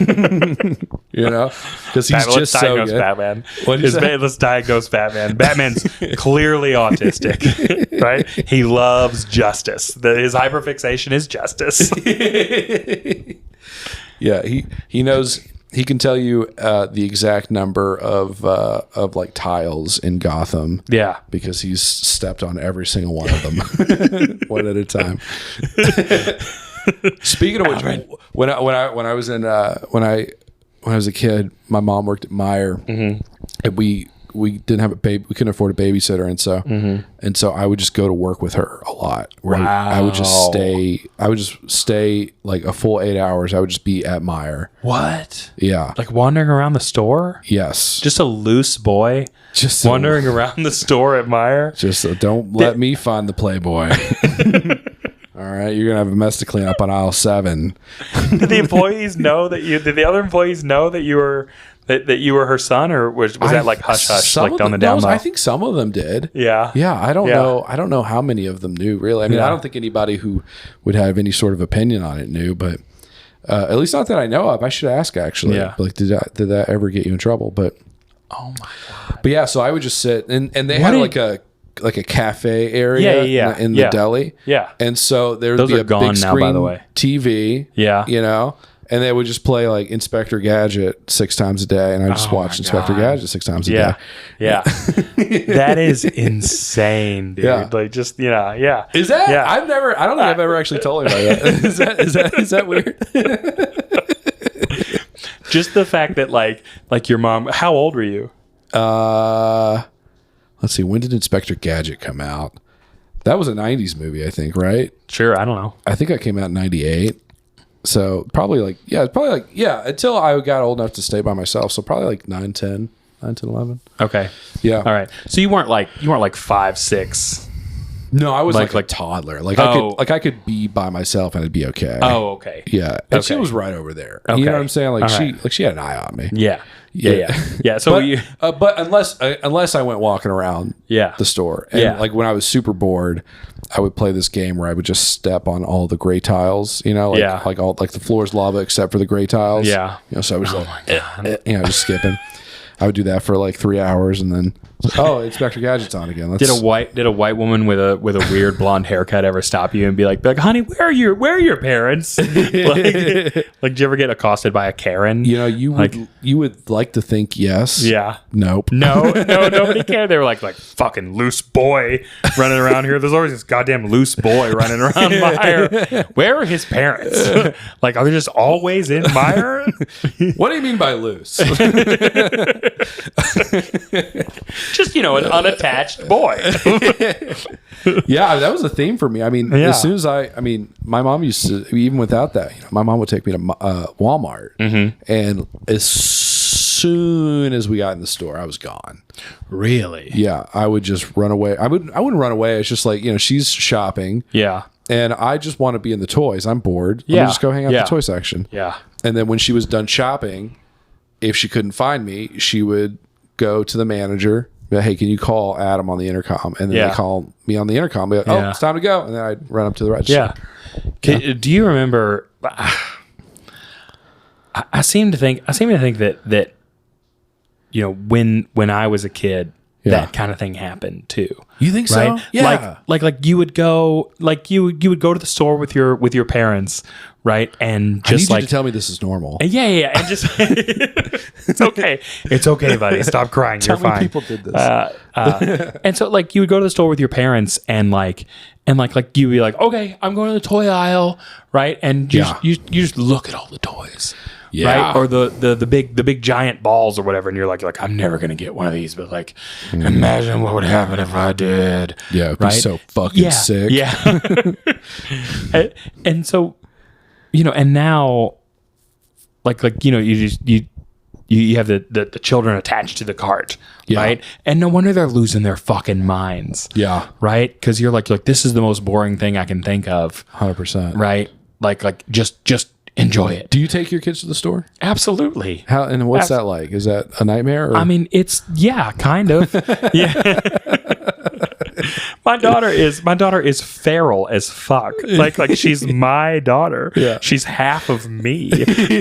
he's just so good. Batman. Let's diagnose Batman. Batman's clearly autistic, right? He loves justice. His hyperfixation is justice. Yeah, he knows. He can tell you the exact number of like tiles in Gotham. Yeah, because he's stepped on every single one of them, one at a time. Speaking of which, when I was a kid, my mom worked at Meijer, and we didn't have we couldn't afford a babysitter, and so I would just go to work with her a lot. Right? Wow. I would just stay like a full 8 hours. I would just be at Meijer. What? Yeah. Like wandering around the store? Yes. Just a loose boy just wandering around the store at Meijer? Just don't let me find the Playboy. All right, you're gonna have a mess to clean up on aisle 7. Did the employees know that you? Did the other employees know that you were that you were her son, or was that like hush hush, like on the down low? I think some of them did. Yeah. I don't know. I don't know how many of them knew. Really, I mean, I don't think anybody who would have any sort of opinion on it knew, but at least not that I know of. I should ask actually. Yeah. Like, did that ever get you in trouble? But oh my god. But yeah, so I would just sit and they had like a cafe area in the deli. Yeah. And so there would be a big screen by the way. TV. Yeah. And they would just play like Inspector Gadget 6 times a day, and I just watch Inspector Gadget 6 times a day. Yeah. That is insane, dude. Yeah. Like just yeah. Is that? Yeah. I don't think I've ever actually told anybody that. Is that weird? Just the fact that like your mom, how old were you? Let's see, when did Inspector Gadget come out? That was a 90s movie, I think, right? Sure, I don't know. I think it came out in 98. So probably until I got old enough to stay by myself. So probably like 9, 10, 11. Okay. Yeah. All right. So you weren't like 5, 6. No, I was like a toddler. Like I could be by myself and it'd be okay. Oh, okay. Yeah. And she was right over there. Okay. You know what I'm saying? Like she had an eye on me. Yeah. Yeah. So but unless I went walking around the store. And like when I was super bored, I would play this game where I would just step on all the gray tiles, like all like the floor's lava except for the gray tiles. Yeah. So I was just skipping. I would do that for like 3 hours and then Oh, Inspector Gadget's on again. Did a white woman with a weird blonde haircut ever stop you and be like, honey, where are your parents? like, did you ever get accosted by a Karen? You know, you would like to think yes. Yeah. Nope. No, nobody cared. They were like fucking loose boy running around here. There's always this goddamn loose boy running around Meyer. Where are his parents? Like, are they just always in Meyer? What do you mean by loose? Just, an unattached boy. Yeah, that was a theme for me. I mean, Yeah. as soon as my mom used to, even without that, my mom would take me to Walmart, and as soon as we got in the store, I was gone. Really? Yeah, I would just run away. I wouldn't run away. It's just like, she's shopping. Yeah. And I just want to be in the toys. I'm bored. Yeah. Let me just go hang out in the toy section. Yeah. And then when she was done shopping, if she couldn't find me, she would go to the manager. Hey, can you call Adam on the intercom? And then they call me on the intercom. Be like, oh, it's time to go. And then I'd run up to the register. Yeah. Do you remember? I seem to think that when I was a kid, that kind of thing happened too. You think so? Right? Yeah. Like you would go you would go to the store with your parents, right? And just I need you to tell me this is normal. Yeah, and just it's okay, buddy. Stop crying. You're fine. People did this. And so you would go to the store with your parents and you'd be like, okay, I'm going to the toy aisle, right? And you just look at all the toys. Yeah. Right? Or the big giant balls or whatever, and you're like I'm never gonna get one of these, but imagine what would happen if I did. Yeah, it'd be so fucking sick. Yeah. and so, and now you have the children attached to the cart, right? And no wonder they're losing their fucking minds. Yeah. Right? Because you're like, this is the most boring thing I can think of. 100%. Right? Like just enjoy it. Do you take your kids to the store? Absolutely. How and what's that like? Is that a nightmare? Or? I mean, it's kind of. Yeah. My daughter is feral as fuck. Like she's my daughter. Yeah. She's half of me.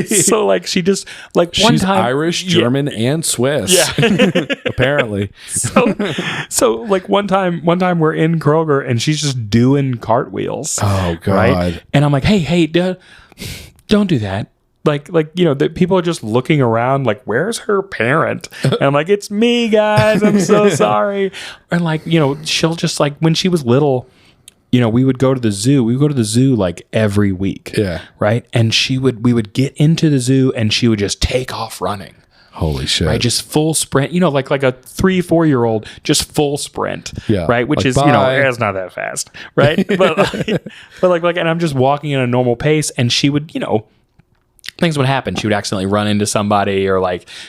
So she just she's Irish, German, and Swiss. Yeah. Apparently. So one time we're in Kroger and she's just doing cartwheels. Oh God. Right? And I'm like, hey, don't do that. The people are just looking around where's her parent? And I'm like, it's me, guys. I'm so sorry. And she'll just when she was little, we would go to the zoo. We would go to the zoo every week. Yeah. Right. And we would get into the zoo and she would just take off running. Holy shit. Right, just full sprint, like a 3-4-year-old, just full sprint. Yeah. Right. Which is, bye. It's not that fast. Right. but and I'm just walking at a normal pace and she would, things would happen. She would accidentally run into somebody or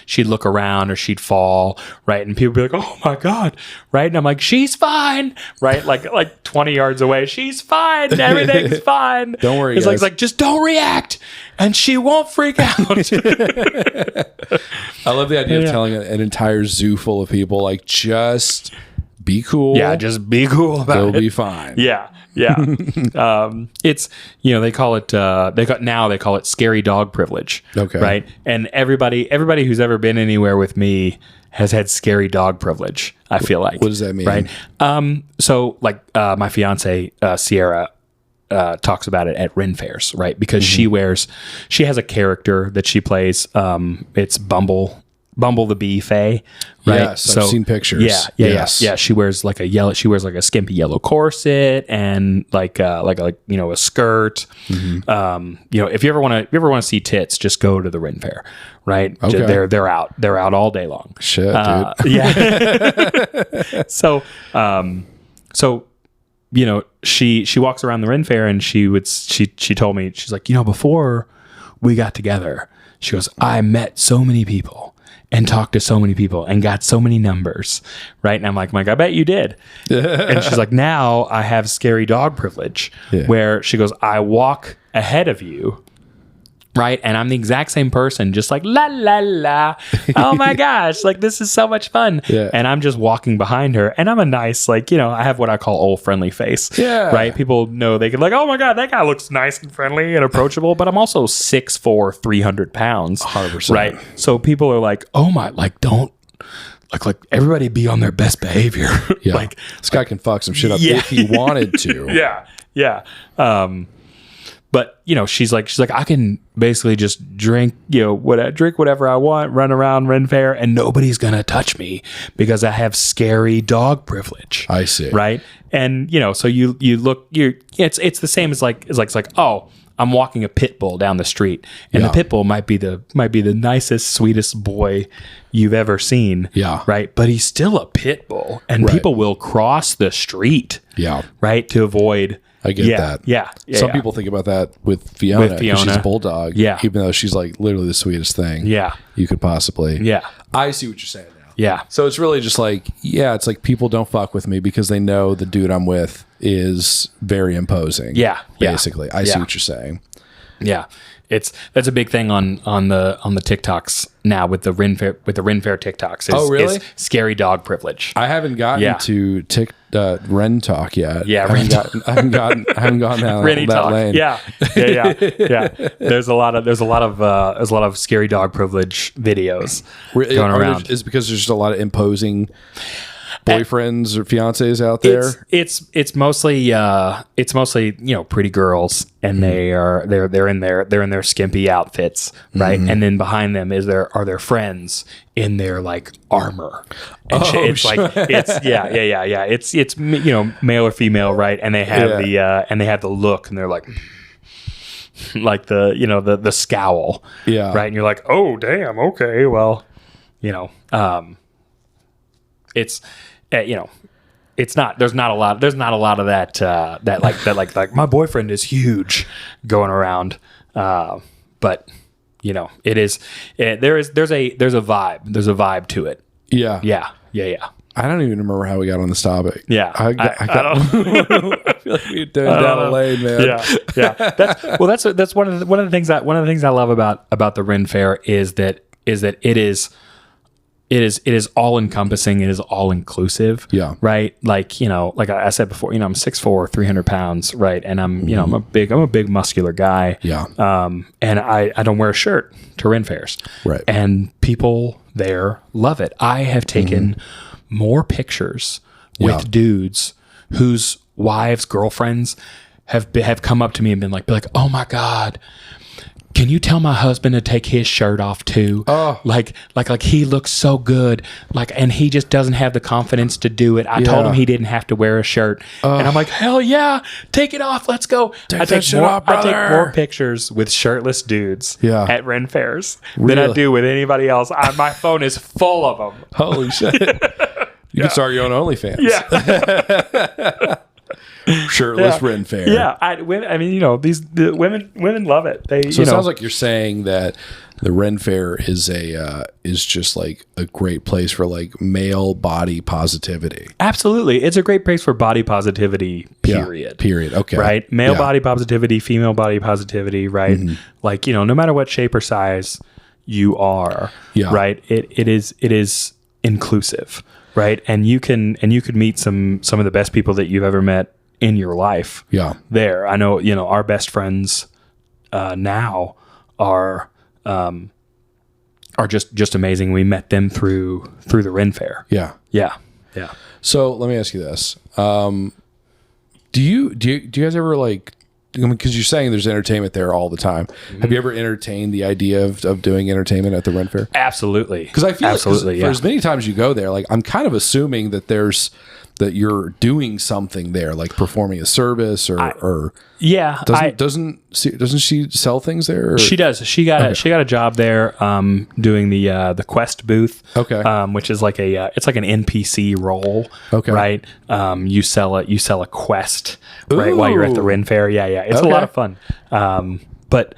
she'd look around or she'd fall. Right. And people would be like, oh my God. Right. And I'm like, she's fine. Right. Like 20 yards away. She's fine. Everything's fine. Don't worry. It's guys. like, just don't react and she won't freak out. I love the idea of telling an entire zoo full of people, just be cool. Yeah. Just be cool about it. They'll be fine. Yeah. Yeah. It's, they call it scary dog privilege. Okay. Right. And everybody who's ever been anywhere with me has had scary dog privilege. I feel like. What does that mean? Right. So my fiance, Sierra, talks about it at Renn Fairs, right? Because she has a character that she plays. It's Bumble the Bee Faye, right? Yes, I've seen pictures. Yeah. She wears a skimpy yellow corset and a skirt. If you ever want to see tits, just go to the Renn Fair, right? Okay. They're out all day long. Shit, dude. Yeah. So she walks around the Renn Fair and she told me, she's like, before we got together, she goes, I met so many people and talked to so many people and got so many numbers, right? And I'm like, I bet you did. And she's like, now I have scary dog privilege, where she goes, I walk ahead of you, right? And I'm the exact same person, just like, la, la, la. Oh my gosh, this is so much fun. Yeah. And I'm just walking behind her and I'm a nice, I have what I call old friendly face. Yeah. Right? People know they can oh my God, that guy looks nice and friendly and approachable, but I'm also 6'4", 300 pounds. 100%. Right? So people are like, oh my, don't like everybody be on their best behavior. Yeah. Like this guy can fuck some shit up Yeah. if he wanted to. yeah. But she's like, I can basically just drink, drink whatever I want, run around Renn Faire, and nobody's gonna touch me because I have scary dog privilege. I see. Right. And so you look, it's the same as like, oh, I'm walking a pit bull down the street, and the pit bull might be the nicest, sweetest boy you've ever seen. Yeah. Right. But he's still a pit bull, and people will cross the street. Yeah. Right. To avoid. I get that. Yeah. Some people think about that with Fiona. With Fiona. She's a bulldog. Yeah. Even though she's like literally the sweetest thing. Yeah. You could possibly. Yeah. I see what you're saying now. Yeah. So it's really just like, it's like people don't fuck with me because they know the dude I'm with is very imposing. Yeah. Basically. I see what you're saying. Yeah. That's a big thing on the TikToks now with the Renn Faire TikToks. Really? Is scary dog privilege. I haven't gotten to Renn talk yet. Yeah, I haven't gone down that lane. Yeah. There's a lot of scary dog privilege videos going around. Is it because there's just a lot of imposing boyfriends or fiancés out there? It's mostly pretty girls, and they're in their skimpy outfits, right? And then behind them are their friends in their like armor. And it's male or female, right? And they have the look, and they're like the scowl, right? And you're like, oh damn, okay, well, it's it's not, there's not a lot of that my boyfriend is huge going around. But there's a vibe to it. Yeah. I don't even remember how we got on this topic. Yeah. I feel like we're down a lane, man. Yeah. That's one of the things I love about the Renn Faire is that it is all encompassing. It is all inclusive. Yeah. Right. Like I said before, I'm 6'4", 300 pounds. Right. And I'm a big muscular guy. Yeah. And I don't wear a shirt to Renn Fairs. Right. And people there love it. I have taken more pictures with dudes whose wives, girlfriends have come up to me and been like, oh my God, can you tell my husband to take his shirt off too? Oh. Like he looks so good. And he just doesn't have the confidence to do it. I told him he didn't have to wear a shirt. And I'm like, hell yeah, take it off. Let's go. I take more pictures with shirtless dudes at Renn Fairs than I do with anybody else. My phone is full of them. Holy shit. You can start your own OnlyFans. Yeah. Shirtless Renn Faire. Yeah, the women love it. It sounds like you're saying that the Renn Faire is just like a great place for like male body positivity. Absolutely, it's a great place for body positivity. Period. Yeah, period. Okay. Right. Male body positivity, female body positivity. Right. Like no matter what shape or size you are. Yeah. Right. It is inclusive. Right. And you could meet some of the best people that you've ever met in your life. Yeah. There. I know, our best friends now are just amazing. We met them through the Renn Faire. Yeah. Yeah. So let me ask you this. Do you guys ever like, because you're saying there's entertainment there all the time. Have you ever entertained the idea of doing entertainment at the Renn Faire? Absolutely. Because I feel for as many times you go there, like I'm kind of assuming that you're doing something there, like performing a service or doesn't she sell things there? Or? She does. She got a job there doing the Quest booth. Okay. Which is like it's like an NPC role. Okay. Right. You sell a quest right while you're at the Renn Faire. Yeah. It's a lot of fun. But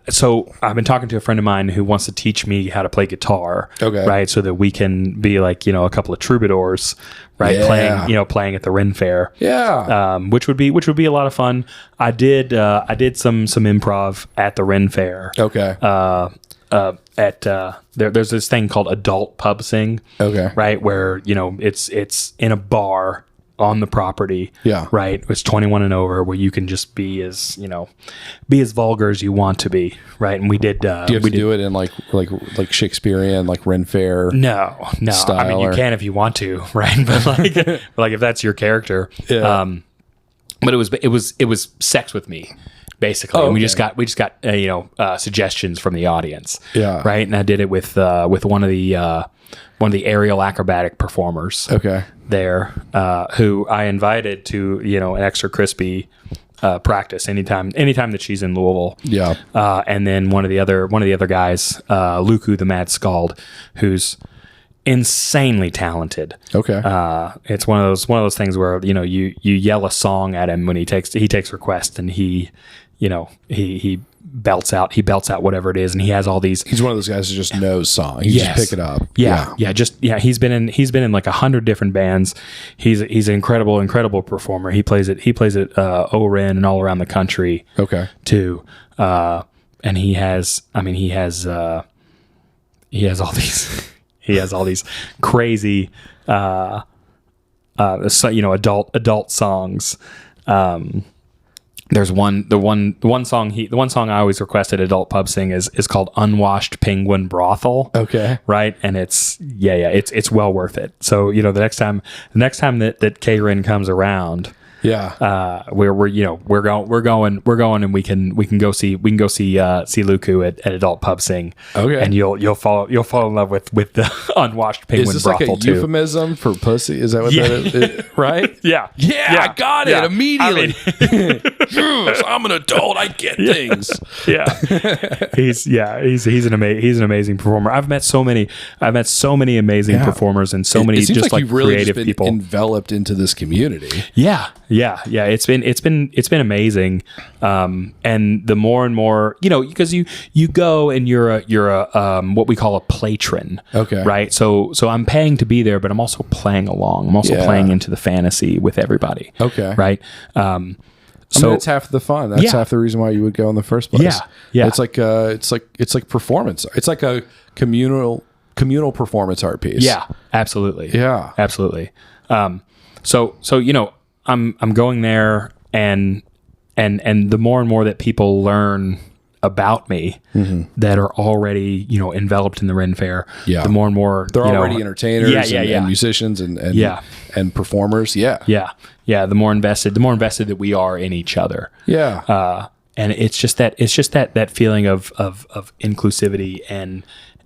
so I've been talking to a friend of mine who wants to teach me how to play guitar. Okay. Right. So that we can be like, a couple of troubadours, right? Yeah. Playing at the Renn Faire. Yeah. Which would be a lot of fun. I did some improv at the Renn Faire. Okay. There's this thing called adult pub sing. Okay. Right. Where, it's in a bar on the property. Yeah. Right. It's 21 and over, where you can just be as, be as vulgar as you want to be. Right. And we did, Do you have to do it in like Shakespearean, like Renn Faire? No. Style, I mean, you can if you want to, right? But like if that's your character. Yeah. But it was sex with me, basically. And we just got suggestions from the audience. Yeah. Right. And I did it with one of the aerial acrobatic performers. Okay. There, who I invited to an extra crispy practice anytime that she's in Louisville. Yeah. And then one of the other guys, Luku the Mad Scald, who's insanely talented. Okay. It's one of those things where you yell a song at him when he takes requests, and he belts out whatever it is, and he has all these. He's one of those guys who just knows song. He just pick it up. Yeah. He's been in like 100 different bands. He's an incredible performer. He plays at Renn and all around the country. Okay. Too. And he has all these crazy adult songs. There's the one song I always request at adult pub sing is called Unwashed Penguin Brothel. Okay. Right. And it's well worth it. So, the next time that K-Rin comes around, we're going and we can go see Luku at adult pub sing. Okay. And you'll fall in love with the Unwashed Penguin Is this Brothel like a too. euphemism for pussy? Is that what that is? Right? Yeah. I got it immediately. I I'm an adult. I get things. Yeah. He's an amazing performer. I've met so many amazing performers and so many just like you've really creative been people enveloped into this community. Yeah. It's been amazing. And the more and more, because you go and you're a what we call a patron. Okay. Right. So I'm paying to be there, but I'm also playing along. I'm also playing into the fantasy with everybody. Okay. Right. So it's half the fun. That's half the reason why you would go in the first place. Yeah. It's like performance. It's like a communal performance art piece. Yeah, absolutely. Yeah, absolutely. So I'm going there, and the more and more that people learn about me that are already enveloped in the Renn Faire, the more and more they're already entertainers and musicians and performers. The more invested that we are in each other. And it's just that feeling of inclusivity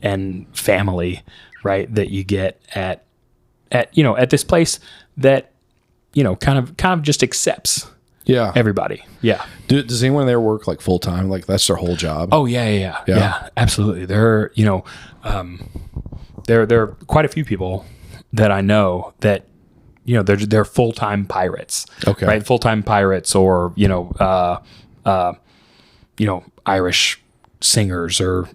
and family, right, that you get at this place that kind of just accepts everybody. Does anyone there work like full time? Like that's their whole job? Oh yeah, absolutely. There are quite a few people that I know that they're full time pirates. Okay. Right, full time pirates, or Irish singers, or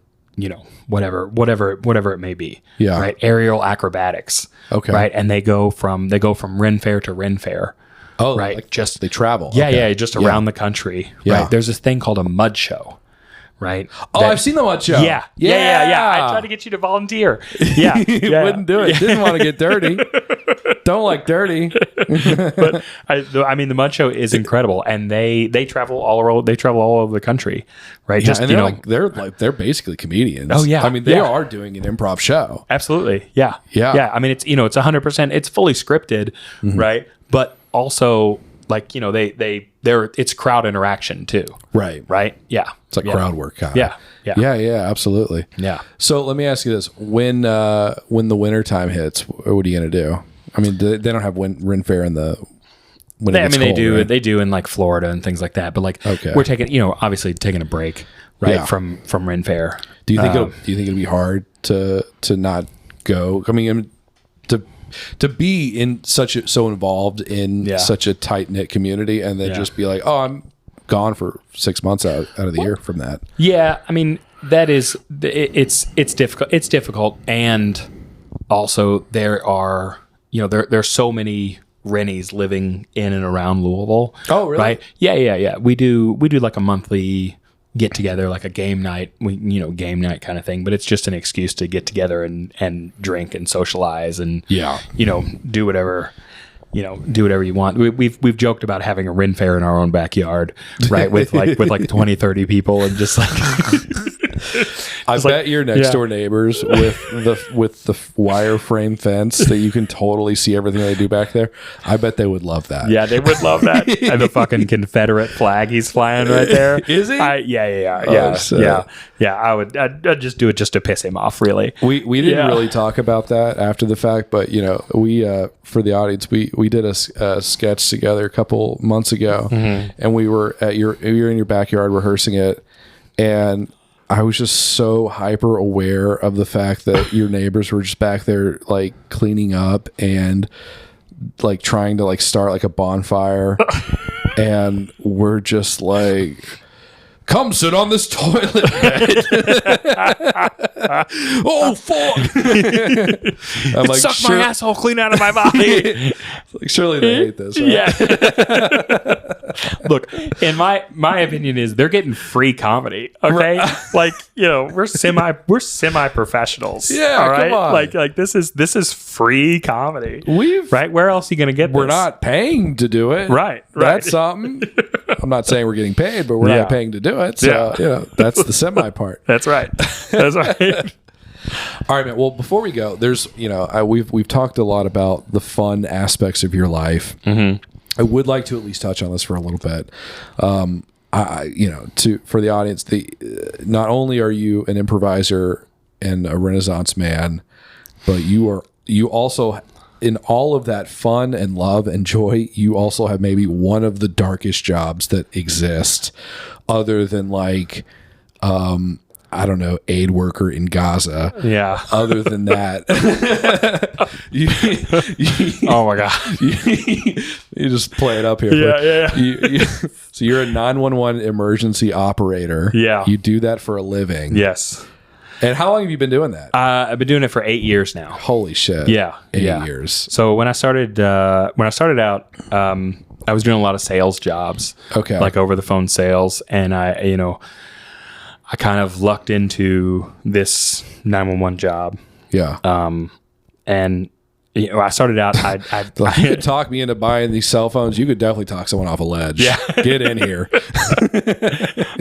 whatever it may be. Yeah. Right, aerial acrobatics. Okay. Right, and they go from Renn Faire to Renn Faire. Oh, right. Like just they travel. Just around the country. Yeah. Right. There's this thing called a mud show. Right. I've seen the mud show. Yeah. I tried to get you to volunteer. Yeah. You wouldn't do it. Didn't want to get dirty. Don't like dirty. But I mean, the mud show is incredible, and they travel all over the country. Right. Yeah, just and they're basically comedians. Oh yeah. I mean, they are doing an improv show. Absolutely. Yeah. Yeah. I mean, it's 100%. It's fully scripted. Right. But also, like, it's crowd interaction too. Right. Yeah. It's like crowd work kind of. Yeah. Absolutely. Yeah. So let me ask you this: when the winter time hits, what are you gonna do? I mean, they don't have Renn Faire in the. They do. Right? They do in like Florida and things like that. But like, we're taking, obviously taking a break, right, from Renn Faire. Do you think it'll be hard to not go? I mean, to be so involved in such a tight knit community, and then just be like, oh, I'm gone for 6 months out of the year from that. Yeah, I mean, it's difficult. It's difficult, and also there are there's so many Rennies living in and around Louisville. Oh, really? Right? Yeah. We do like a monthly get together, like a game night, game night kind of thing, but it's just an excuse to get together and drink and socialize and do whatever do whatever you want. We've joked about having a Renn Faire in our own backyard, right? with like 20, 30 people, and just like I bet your next door neighbors with the wireframe fence that you can totally see everything they do back there. I bet they would love that. Yeah, they would love that. And the fucking Confederate flag he's flying right there. Is he? Yeah. I'd just do it just to piss him off. Really. We didn't really talk about that after the fact, but we for the audience we did a sketch together a couple months ago, and we were in your backyard rehearsing it, and I was just so hyper aware of the fact that your neighbors were just back there like cleaning up and like trying to like start like a bonfire, and we're just like, come sit on this toilet bed. Oh fuck! I'm like, suck my asshole clean out of my body. Like, surely they hate this, right? Yeah. Look, in my opinion is they're getting free comedy. Okay, like we're semi professionals. Yeah, all right. Come on. Like this is free comedy. We've right. Where else are you gonna get? We're this? Not paying to do it. Right. That's something. I'm not saying we're getting paid, but we're not paying to do it. So that's the semi part. That's right. That's right. All right, man. Well, before we go, there's we've talked a lot about the fun aspects of your life. Mm-hmm. I would like to at least touch on this for a little bit. For the audience, not only are you an improviser and a Renaissance man, but you also, in all of that fun and love and joy, you also have maybe one of the darkest jobs that exist, other than like, I don't know, aid worker in Gaza. Yeah. Other than that, oh my god, you just play it up here. Yeah. So you're a 911 emergency operator. Yeah. You do that for a living. Yes. And how long have you been doing that? I've been doing it for 8 years now. Holy shit. Yeah. 8 years. So when I started out, I was doing a lot of sales jobs. Okay. Like over the phone sales, and I kind of lucked into this 911 job. Yeah. And I started out. You could talk me into buying these cell phones. You could definitely talk someone off a ledge. Yeah. Get in here.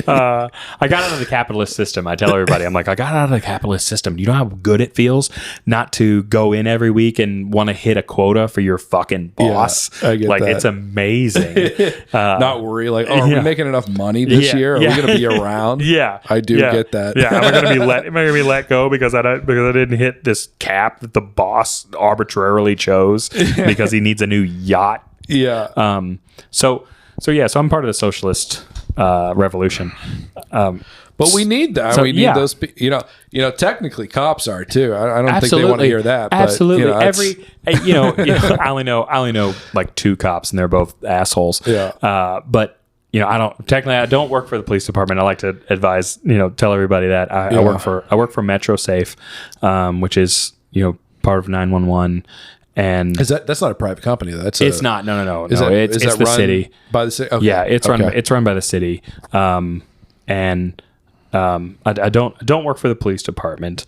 I got out of the capitalist system. I tell everybody, I'm like, I got out of the capitalist system. Do you know how good it feels not to go in every week and want to hit a quota for your fucking boss? Yeah, I get like, that. it's amazing. Not worry. Like, are we making enough money this year? Are we going to be around? Yeah. I do get that. Yeah. Am I going to be let go because I didn't hit this cap that the boss arbitrarily chose because he needs a new yacht? Yeah. So I'm part of the socialist revolution. But we need that. We need those. Technically, cops are too. I don't think they want to hear that. But, absolutely. I only know like 2 cops, and they're both assholes. Yeah. But I don't work for the police department. I like to advise, tell everybody that I work for Metro Safe, which is part of 911. And that's not a private company. It's not. No. It's the city. By the city. Okay. Yeah, it's run by the city. And I don't work for the police department.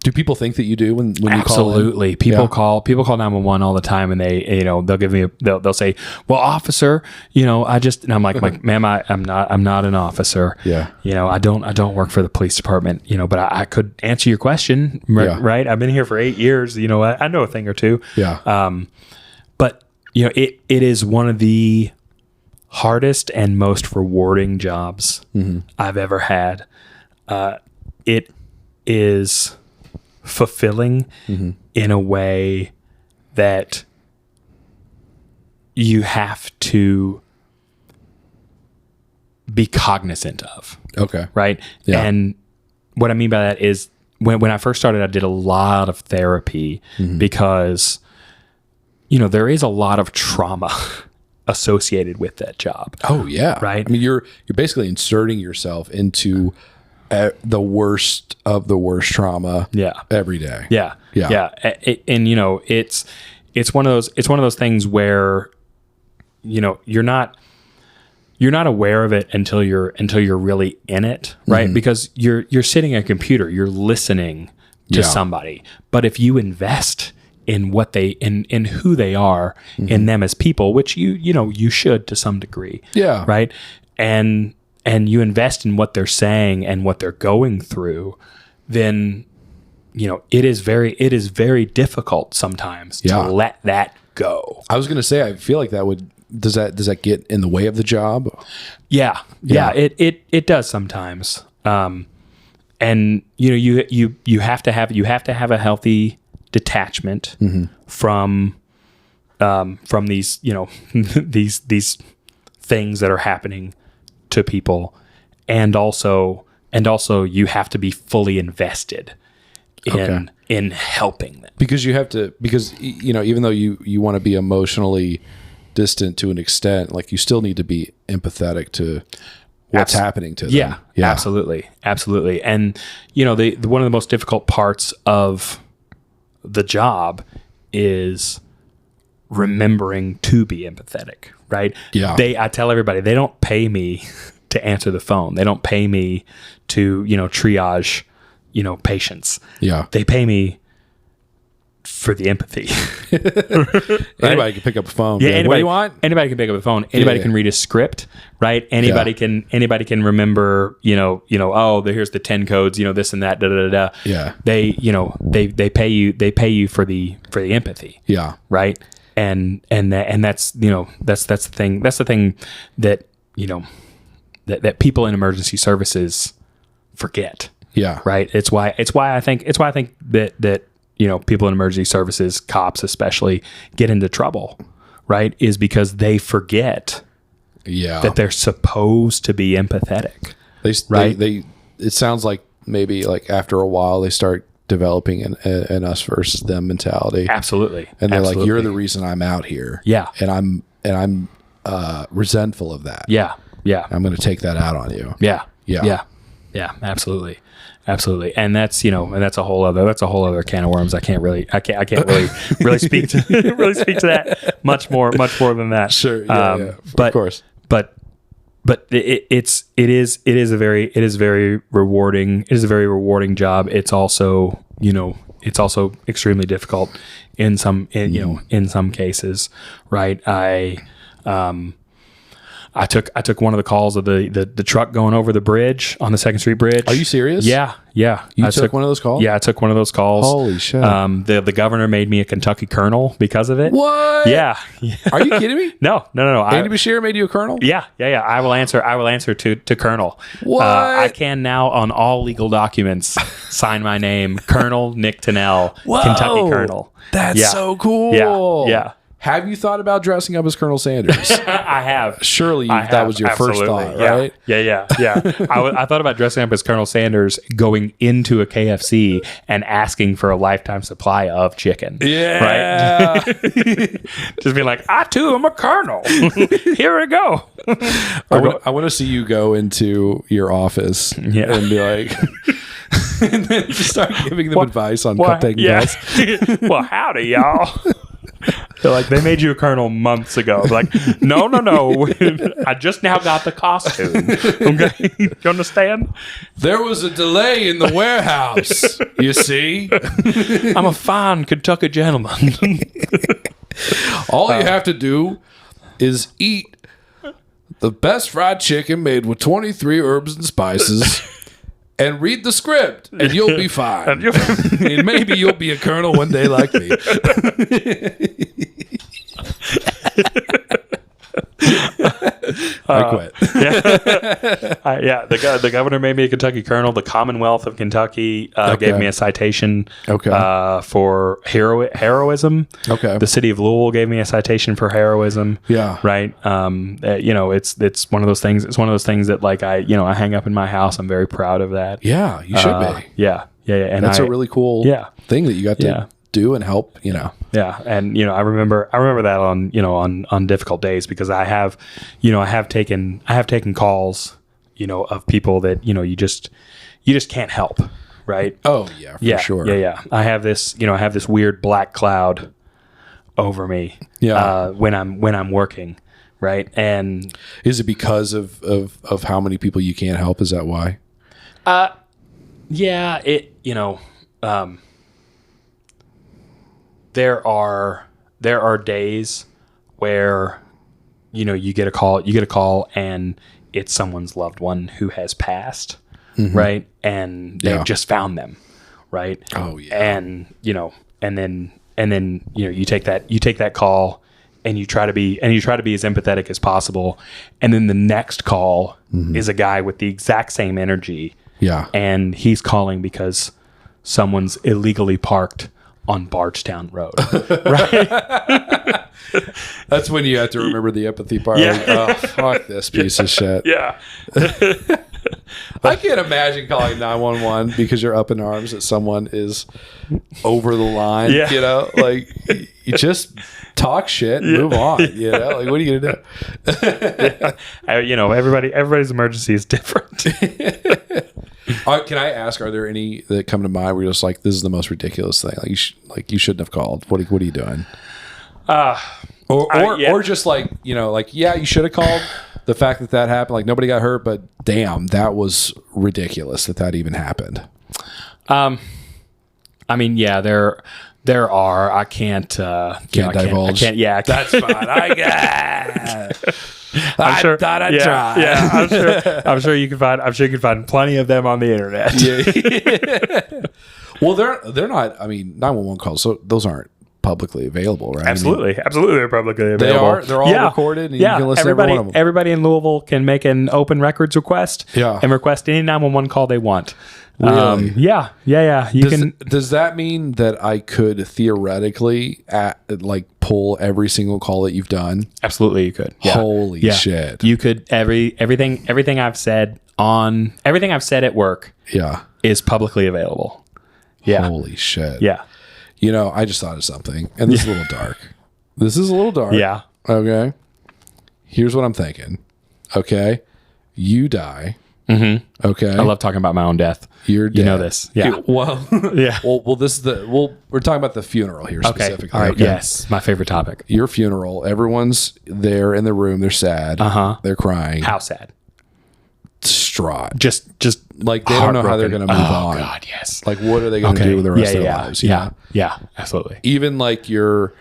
Do people think that you do when you call? Absolutely. People call 911 all the time, and they'll give me they'll say, "Well, officer, and I'm like, ma'am, I'm not an officer. Yeah. I don't work for the police department. But I could answer your question, right? I've been here for 8 years. I know a thing or two. Yeah. But it is one of the hardest and most rewarding jobs I've ever had. It is fulfilling in a way that you have to be cognizant of. Okay. Right. Yeah. And what I mean by that is when I first started, I did a lot of therapy because, there is a lot of trauma associated with that job. Oh yeah. Right. I mean, you're basically inserting yourself into the worst of the worst trauma. Yeah. Every day. Yeah. It's one of those things where, you're not aware of it until you're really in it, right? Because you're sitting at a computer, you're listening to somebody. But if you invest what they in who they are, in them as people, which you should to some degree. Yeah. Right. And you invest in what they're saying and what they're going through, then it is very difficult sometimes to let that go. I was going to say, I feel like does that get in the way of the job? Yeah. It does sometimes. And you have to have a healthy detachment from these these things that are happening to people, and also you have to be fully invested in helping them, because even though you want to be emotionally distant to an extent, like you still need to be empathetic to what's happening to them. Yeah, absolutely. And the one of the most difficult parts of the job is remembering to be empathetic, right? Yeah. I tell everybody, they don't pay me to answer the phone. They don't pay me to, triage, patients. Yeah. They pay me for the empathy. Anybody can pick up a phone. Yeah. What do you want? Anybody can pick up a phone. Anybody can read a script, right? Anybody can remember, oh, here's the 10 codes, this and that, da da da. Yeah. They pay you for the empathy. Yeah. Right. And that's the thing that that people in emergency services forget. Yeah. Right. It's why I think that people in emergency services, cops especially, get into trouble, right? Is because they forget that they're supposed to be empathetic. It sounds like maybe like after a while they start developing an us versus them mentality. Absolutely. And they're like, you're the reason I'm out here. Yeah. And I'm resentful of that. Yeah. Yeah. I'm going to take that out on you. Yeah. Yeah. Yeah. Yeah. Absolutely. And that's that's a whole other can of worms. I can't really speak to that much more than that. Sure. Yeah, of course. But it is a very rewarding job. It's also extremely difficult in some cases, right? I took one of the calls of the truck going over the bridge on the 2nd Street Bridge. Are you serious? Yeah. You took one of those calls? Yeah, I took one of those calls. Holy shit. The governor made me a Kentucky colonel because of it. What? Yeah. Are you kidding me? No. Andy Bashir made you a colonel? Yeah. I will answer to colonel. What? I can now on all legal documents sign my name, Colonel Nick Tinnell, Kentucky colonel. That's so cool. Yeah. Have you thought about dressing up as Colonel Sanders? I have. Surely that was your first thought, right? Yeah. I thought about dressing up as Colonel Sanders, going into a KFC and asking for a lifetime supply of chicken. Yeah. Right? Just being like, I too am a colonel. Here we go. I want to see you go into your office and be like... and then just start giving them advice on taking calls. Well, howdy, y'all. They're like, they made you a colonel months ago. Like, no. I just now got the costume. Okay, you understand? There was a delay in the warehouse. You see, I'm a fine Kentucky gentleman. All you have to do is eat the best fried chicken made with 23 herbs and spices. And read the script, and you'll be fine. And maybe you'll be a colonel one day like me. I quit. The governor made me a Kentucky colonel. The Commonwealth of Kentucky gave me a citation for heroism. Okay. The city of Louisville gave me a citation for heroism. Yeah. Right. It's one of those things. It's one of those things that I hang up in my house. I'm very proud of that. Yeah, you should be. Yeah. And that's a really cool thing that you got to do and help, Yeah. And, I remember that on difficult days, because I have taken calls, of people that, you just can't help. Right. Oh yeah, for sure. Yeah. I have this weird black cloud over me. Yeah. When I'm working. Right. And is it because of how many people you can't help? Is that why? Yeah, there are days where, you get a call and it's someone's loved one who has passed, right? And they've just found them, right? Oh yeah. And, and then you take that call and you try to be as empathetic as possible. And then the next call is a guy with the exact same energy. Yeah. And he's calling because someone's illegally parked on Bardstown Road. Right? That's when you have to remember the empathy part. Yeah. Like, oh, fuck this piece of shit. Yeah. I can't imagine calling 911 because you're up in arms that someone is over the line. Yeah. Like you just talk shit and move on. Like what are you gonna do? Everybody's emergency is different. Can I ask? Are there any that come to mind where you're just like, this is the most ridiculous thing? Like you shouldn't have called. What are you doing? Or just like you should have called. The fact that happened, like nobody got hurt, but damn, that was ridiculous that even happened. I mean, yeah, there are. I can't divulge. I can't. Yeah, that's fine. I thought I'd try. Yeah, I'm sure you can find. I'm sure you can find plenty of them on the internet. Yeah. Well, they're not. I mean, 911 calls. So those aren't publicly available, right? Absolutely, they're publicly available. They're all recorded, and you can listen to every one of them. Everybody in Louisville can make an open records request, and request any 911 call they want. Really? Yeah. Does that mean that I could theoretically pull every single call that you've done? Absolutely, you could. Yeah. Holy shit! You could everything I've said at work. Yeah, is publicly available. Yeah. Holy shit. Yeah. I just thought of something, and this is a little dark. Yeah. Okay. Here's what I'm thinking. Okay. You die. Mm-hmm. Okay. I love talking about my own death. You're dead. You know this. Yeah. Well, yeah. Well, this is we're talking about the funeral here specifically. All right. Okay. Yes. My favorite topic. Your funeral. Everyone's there in the room. They're sad. They're crying. How sad? Distraught. Just like they don't know how they're going to move on. Oh God, yes. Like what are they going to do with the rest of their lives? Yeah, absolutely. Even like your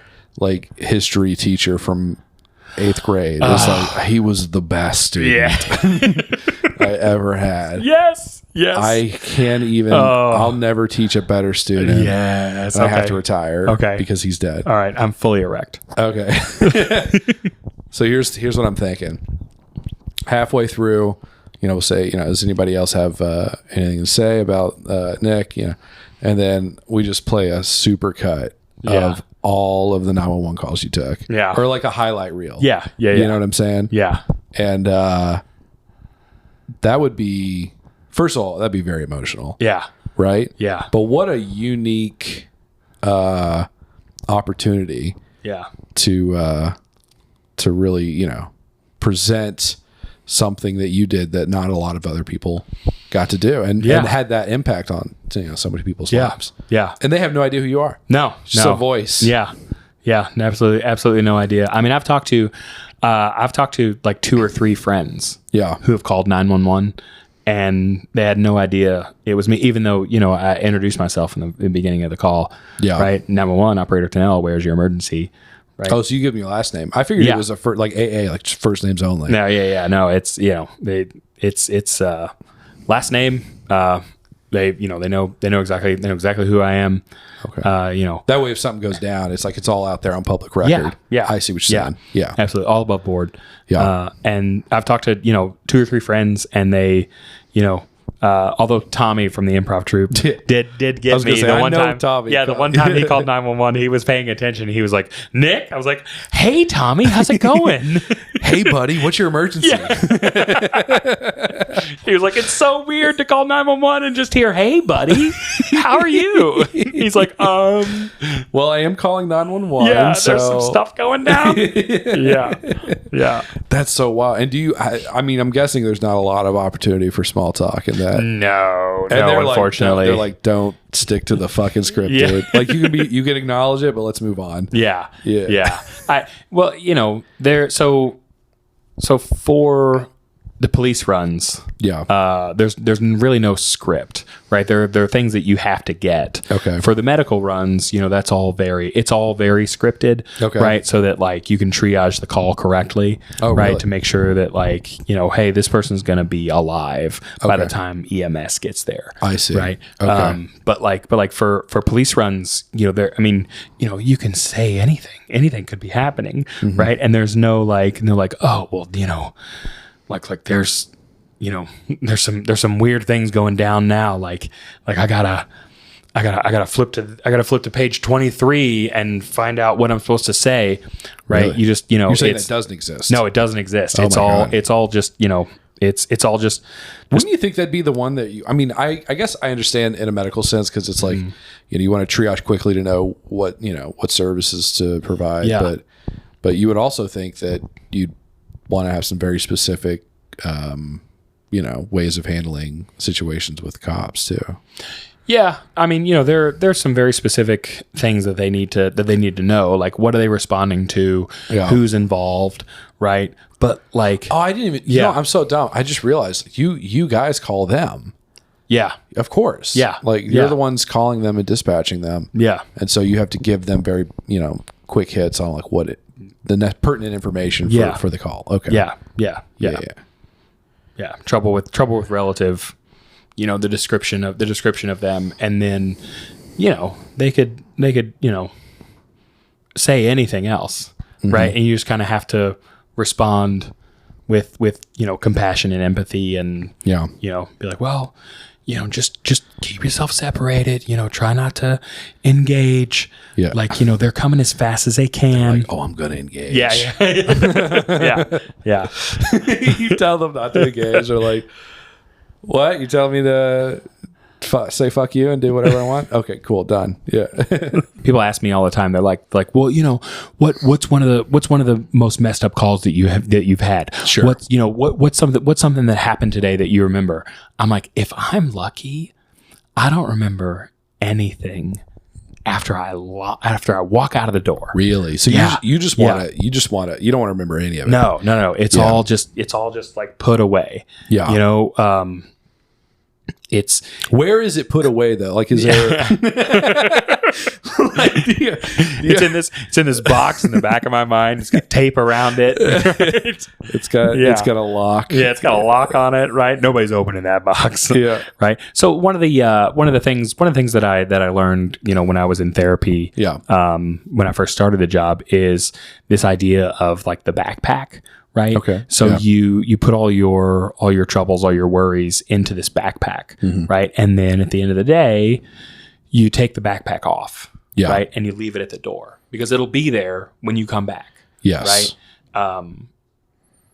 history teacher from 8th grade is like, he was the best student I ever had. Yes. I can't even. I'll never teach a better student. Yes. I have to retire. Okay. Because he's dead. All right. I'm fully erect. Okay. So here's what I'm thinking. Halfway through, we'll say, does anybody else have anything to say about Nick? And then we just play a super cut of all of the 911 calls you took. Yeah. Or like a highlight reel. Yeah. You know what I'm saying? Yeah. And that would be, first of all, that'd be very emotional. Yeah. Right? Yeah. But what a unique opportunity. Yeah. To really, present something that you did that not a lot of other people got to do and had that impact on so many people's lives. Yeah. And they have no idea who you are. No. Just a voice. Yeah. Yeah. Absolutely no idea. I mean, I've talked to like 2 or 3 friends who have called 911 and they had no idea it was me, even though, I introduced myself in the beginning of the call. Yeah. Right. 911 operator Tinnell, where's your emergency? Right. Oh, so you give me your last name. I figured it was like AA, like first names only. No, yeah. No, it's, it's last name. They know exactly who I am. Okay. That way if something goes down, it's like it's all out there on public record. Yeah. I see what you're saying. Yeah. Absolutely. All above board. Yeah. And I've talked to, 2 or 3 friends and they, although Tommy from the Improv Troupe did get me the one time. Tommy, the one time he called 911, he was paying attention. He was like, Nick? I was like, hey, Tommy, how's it going? Hey, buddy, what's your emergency? He was like, it's so weird to call 911 and just hear, hey, buddy, how are you? He's like, well, I am calling 911. Yeah, there's some stuff going down. Yeah. That's so wild. And I mean, I'm guessing there's not a lot of opportunity for small talk in that. No, unfortunately. They're like, don't stick to the fucking script, dude. Like you can acknowledge it, but let's move on. Yeah. There, so for the police runs, Yeah. there's really no script, right? There are things that you have to get. Okay. For the medical runs, it's all very scripted, Okay. right? So that like you can triage the call correctly, Oh, right? really? To make sure that like, hey, this person's going to be alive by the Okay. time EMS gets there. I see. Right. Okay. But like for police runs, there, you can say anything could be happening. Mm-hmm. Right. And there's no like, oh, well, like there's some weird things going down now. Like I gotta flip to page 23 and find out what I'm supposed to say. Right. Really? You just, You're saying that doesn't exist. no, it doesn't exist. Oh it's my all, God. it's all just, it's all just, Wouldn't you think that'd be the one that I guess I understand in a medical sense, because it's like, you want to triage quickly to know what services to provide. Yeah. But you would also think that you'd want to have some very specific, ways of handling situations with cops too. yeah. There's some very specific things that they need to know. Like, what are they responding to? Yeah. Who's involved? Right. But like, Oh, I didn't even. Yeah. I'm so dumb. I just realized you guys call them. yeah, Of course. Yeah. Like you're Yeah. the ones calling them and dispatching them. yeah, And so you have to give them very, quick hits on like the pertinent information Yeah. for the call. Okay. yeah. Trouble with relative, the description of them. And then, they could, say anything else. Right. And you just kind of have to respond with, compassion and empathy and, Yeah. be like, well, just keep yourself separated, try not to engage. Yeah. Like, they're coming as fast as they can. Oh, I'm going to engage. Yeah. Yeah. You tell them not to engage. They're like, what? You tell me to say fuck you and do whatever I want? Okay, cool. Done. Yeah. People ask me all the time. They're like, well, what's one of the most messed up calls that you've had? Sure. What's something that happened today that you remember? I'm like, if I'm lucky, I don't remember anything after I walk out of the door. Really? So Yeah. you just want to, you don't want to remember any of it. No. It's Yeah. all just like put away. Yeah. It's Where is it put away though? Like, is there? Like, it's in this box in the back of my mind. It's got tape around it. It's got a lock. Yeah, it's got a lock on it, right? Nobody's opening that box. Yeah. Right. So one of the things that I learned, when I was in therapy, Yeah. when I first started the job, is this idea of like the backpack. Right. Okay. So Yeah. you put all your troubles, all your worries into this backpack. Mm-hmm. Right. And then at the end of the day, you take the backpack off. Yeah. Right. And you leave it at the door because it'll be there when you come back. Yes. Right.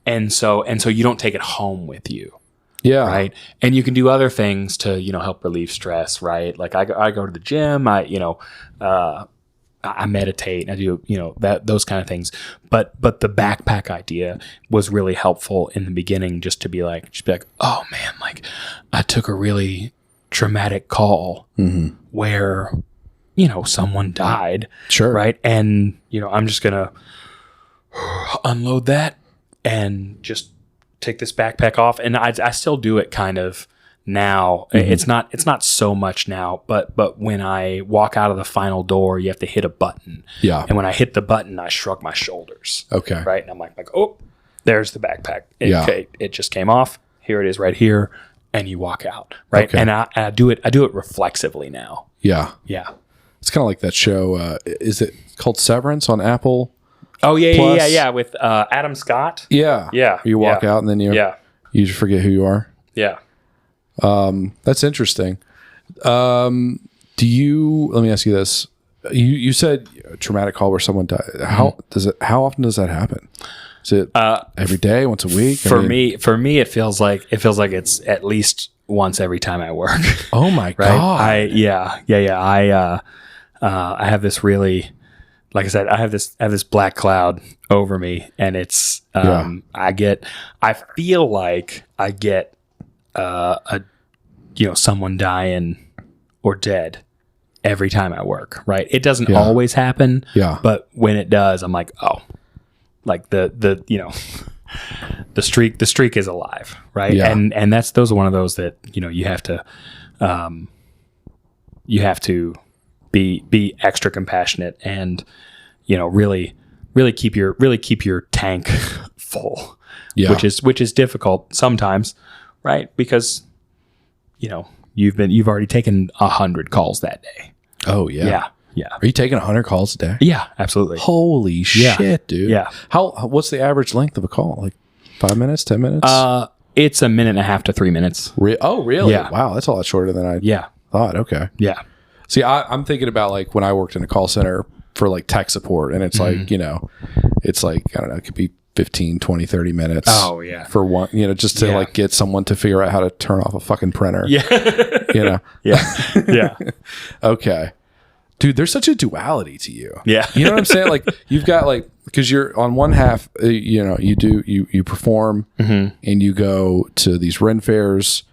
And so you don't take it home with you. Yeah. Right. And you can do other things to, help relieve stress. Right. Like I go to the gym, I meditate, I do, those kind of things. But the backpack idea was really helpful in the beginning, just to be like, oh man, like I took a really traumatic call where, someone died. Sure. Right. And, I'm just going to unload that and just take this backpack off. And I still do it kind of now. It's not so much now, but when I walk out of the final door, you have to hit a button. Yeah. And when I hit the button, I shrug my shoulders. Okay. Right. And I'm like, oh, there's the backpack. Yeah. Okay. It just came off. Here it is right here. And you walk out. Right. Okay. And I do it reflexively now. Yeah. Yeah. It's kind of like that show. Is it called Severance on Apple? Oh yeah. Plus- Yeah. With Adam Scott. Yeah. Yeah. You walk Yeah. out and then you just forget who you are. Yeah. That's interesting. Let me ask you this. You said a traumatic call where someone died. How often does that happen? Is it every day, once a week? For me, it feels like it's at least once every time I work. Oh my Right. God. I have this really, like I said, I have this black cloud over me, and it's, I feel like I get, someone dying or dead every time I work, right? It doesn't always happen. Yeah. But when it does, I'm like, oh, like the the streak is alive, right? Yeah. And those are one of those that, you have to be extra compassionate and, really keep your tank full, which is difficult sometimes, right? Because, you've already taken 100 calls that day. Oh yeah. Yeah. Are you taking 100 calls a day? Yeah, absolutely. Holy shit, dude. Yeah. What's the average length of a call? Like 5 minutes, 10 minutes? It's 1.5 to 3 minutes. Oh, really? Yeah. Wow, that's a lot shorter than I thought. Okay. Yeah. See, I'm thinking about like when I worked in a call center for like tech support, and it's like, it's like, I don't know, it could be 15, 20, 30 minutes. Oh, yeah. For one, just to like get someone to figure out how to turn off a fucking printer. Yeah. Yeah. Yeah. Okay. Dude, there's such a duality to you. Yeah. You know what I'm saying? Like you've got like, because you're on one half, you perform and you go to these Renn Fairs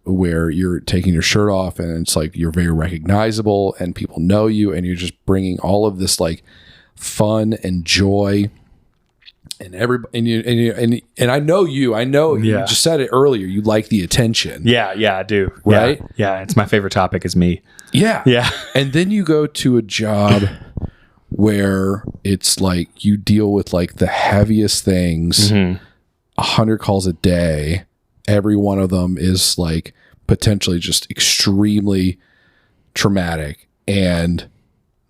where you're taking your shirt off and it's like you're very recognizable and people know you and you're just bringing all of this like fun and joy and everybody and I know you just said it earlier, you like the attention. Yeah, I do. Right? Yeah, it's my favorite topic is me. Yeah. And then you go to a job where it's like you deal with like the heaviest things, 100 calls a day. Every one of them is like potentially just extremely traumatic and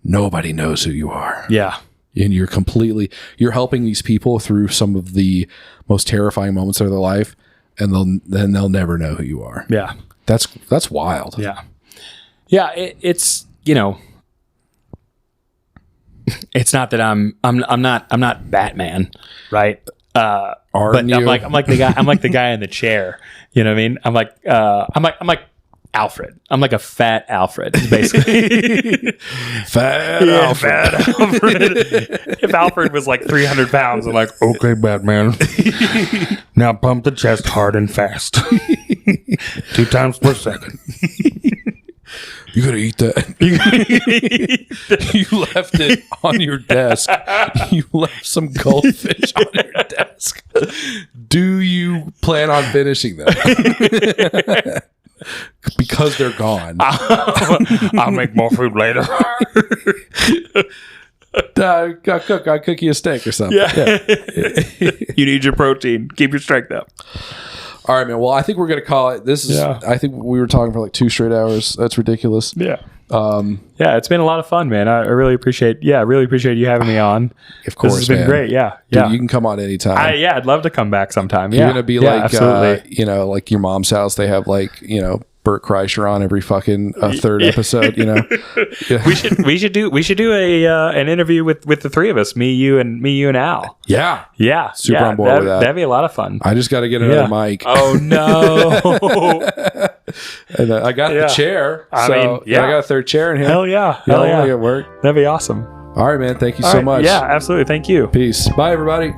nobody knows who you are. Yeah. And you're helping these people through some of the most terrifying moments of their life and they'll never know who you are. Yeah. That's wild. Yeah. Yeah. It's, it's not that I'm not Batman, right? But I'm like the guy in the chair. You know what I mean? I'm like Alfred. I'm like a fat Alfred, basically. Fat Alfred. If Alfred was like 300 pounds, I'm like, okay, Batman. Now pump the chest hard and fast. 2 times per second. You gotta eat that. You left it on your desk. You left some goldfish on your desk. Do you plan on finishing them? Because they're gone. I'll make more food later. I'll cook you a steak or something. Yeah. You need your protein. Keep your strength up. All right, man. Well, I think we're going to call it. I think we were talking for like 2 straight hours. That's ridiculous. Yeah. It's been a lot of fun, man. I really appreciate you having me on. Of course, this has been great. Yeah. Dude, you can come on anytime. I'd love to come back sometime. You're going to be like, absolutely. Like your mom's house. They have like, Bert Kreischer on every fucking third episode, Yeah. We should do an interview with the 3 of us, me, you, and Al. Yeah. Yeah. Super on board with that. That'd be a lot of fun. I just got to get another mic. Oh no. And I got the chair. I got a third chair in here. Hell yeah. Hell yeah. Make it work. That'd be awesome. All right, man. Thank you so much. Yeah, absolutely. Thank you. Peace. Bye, everybody.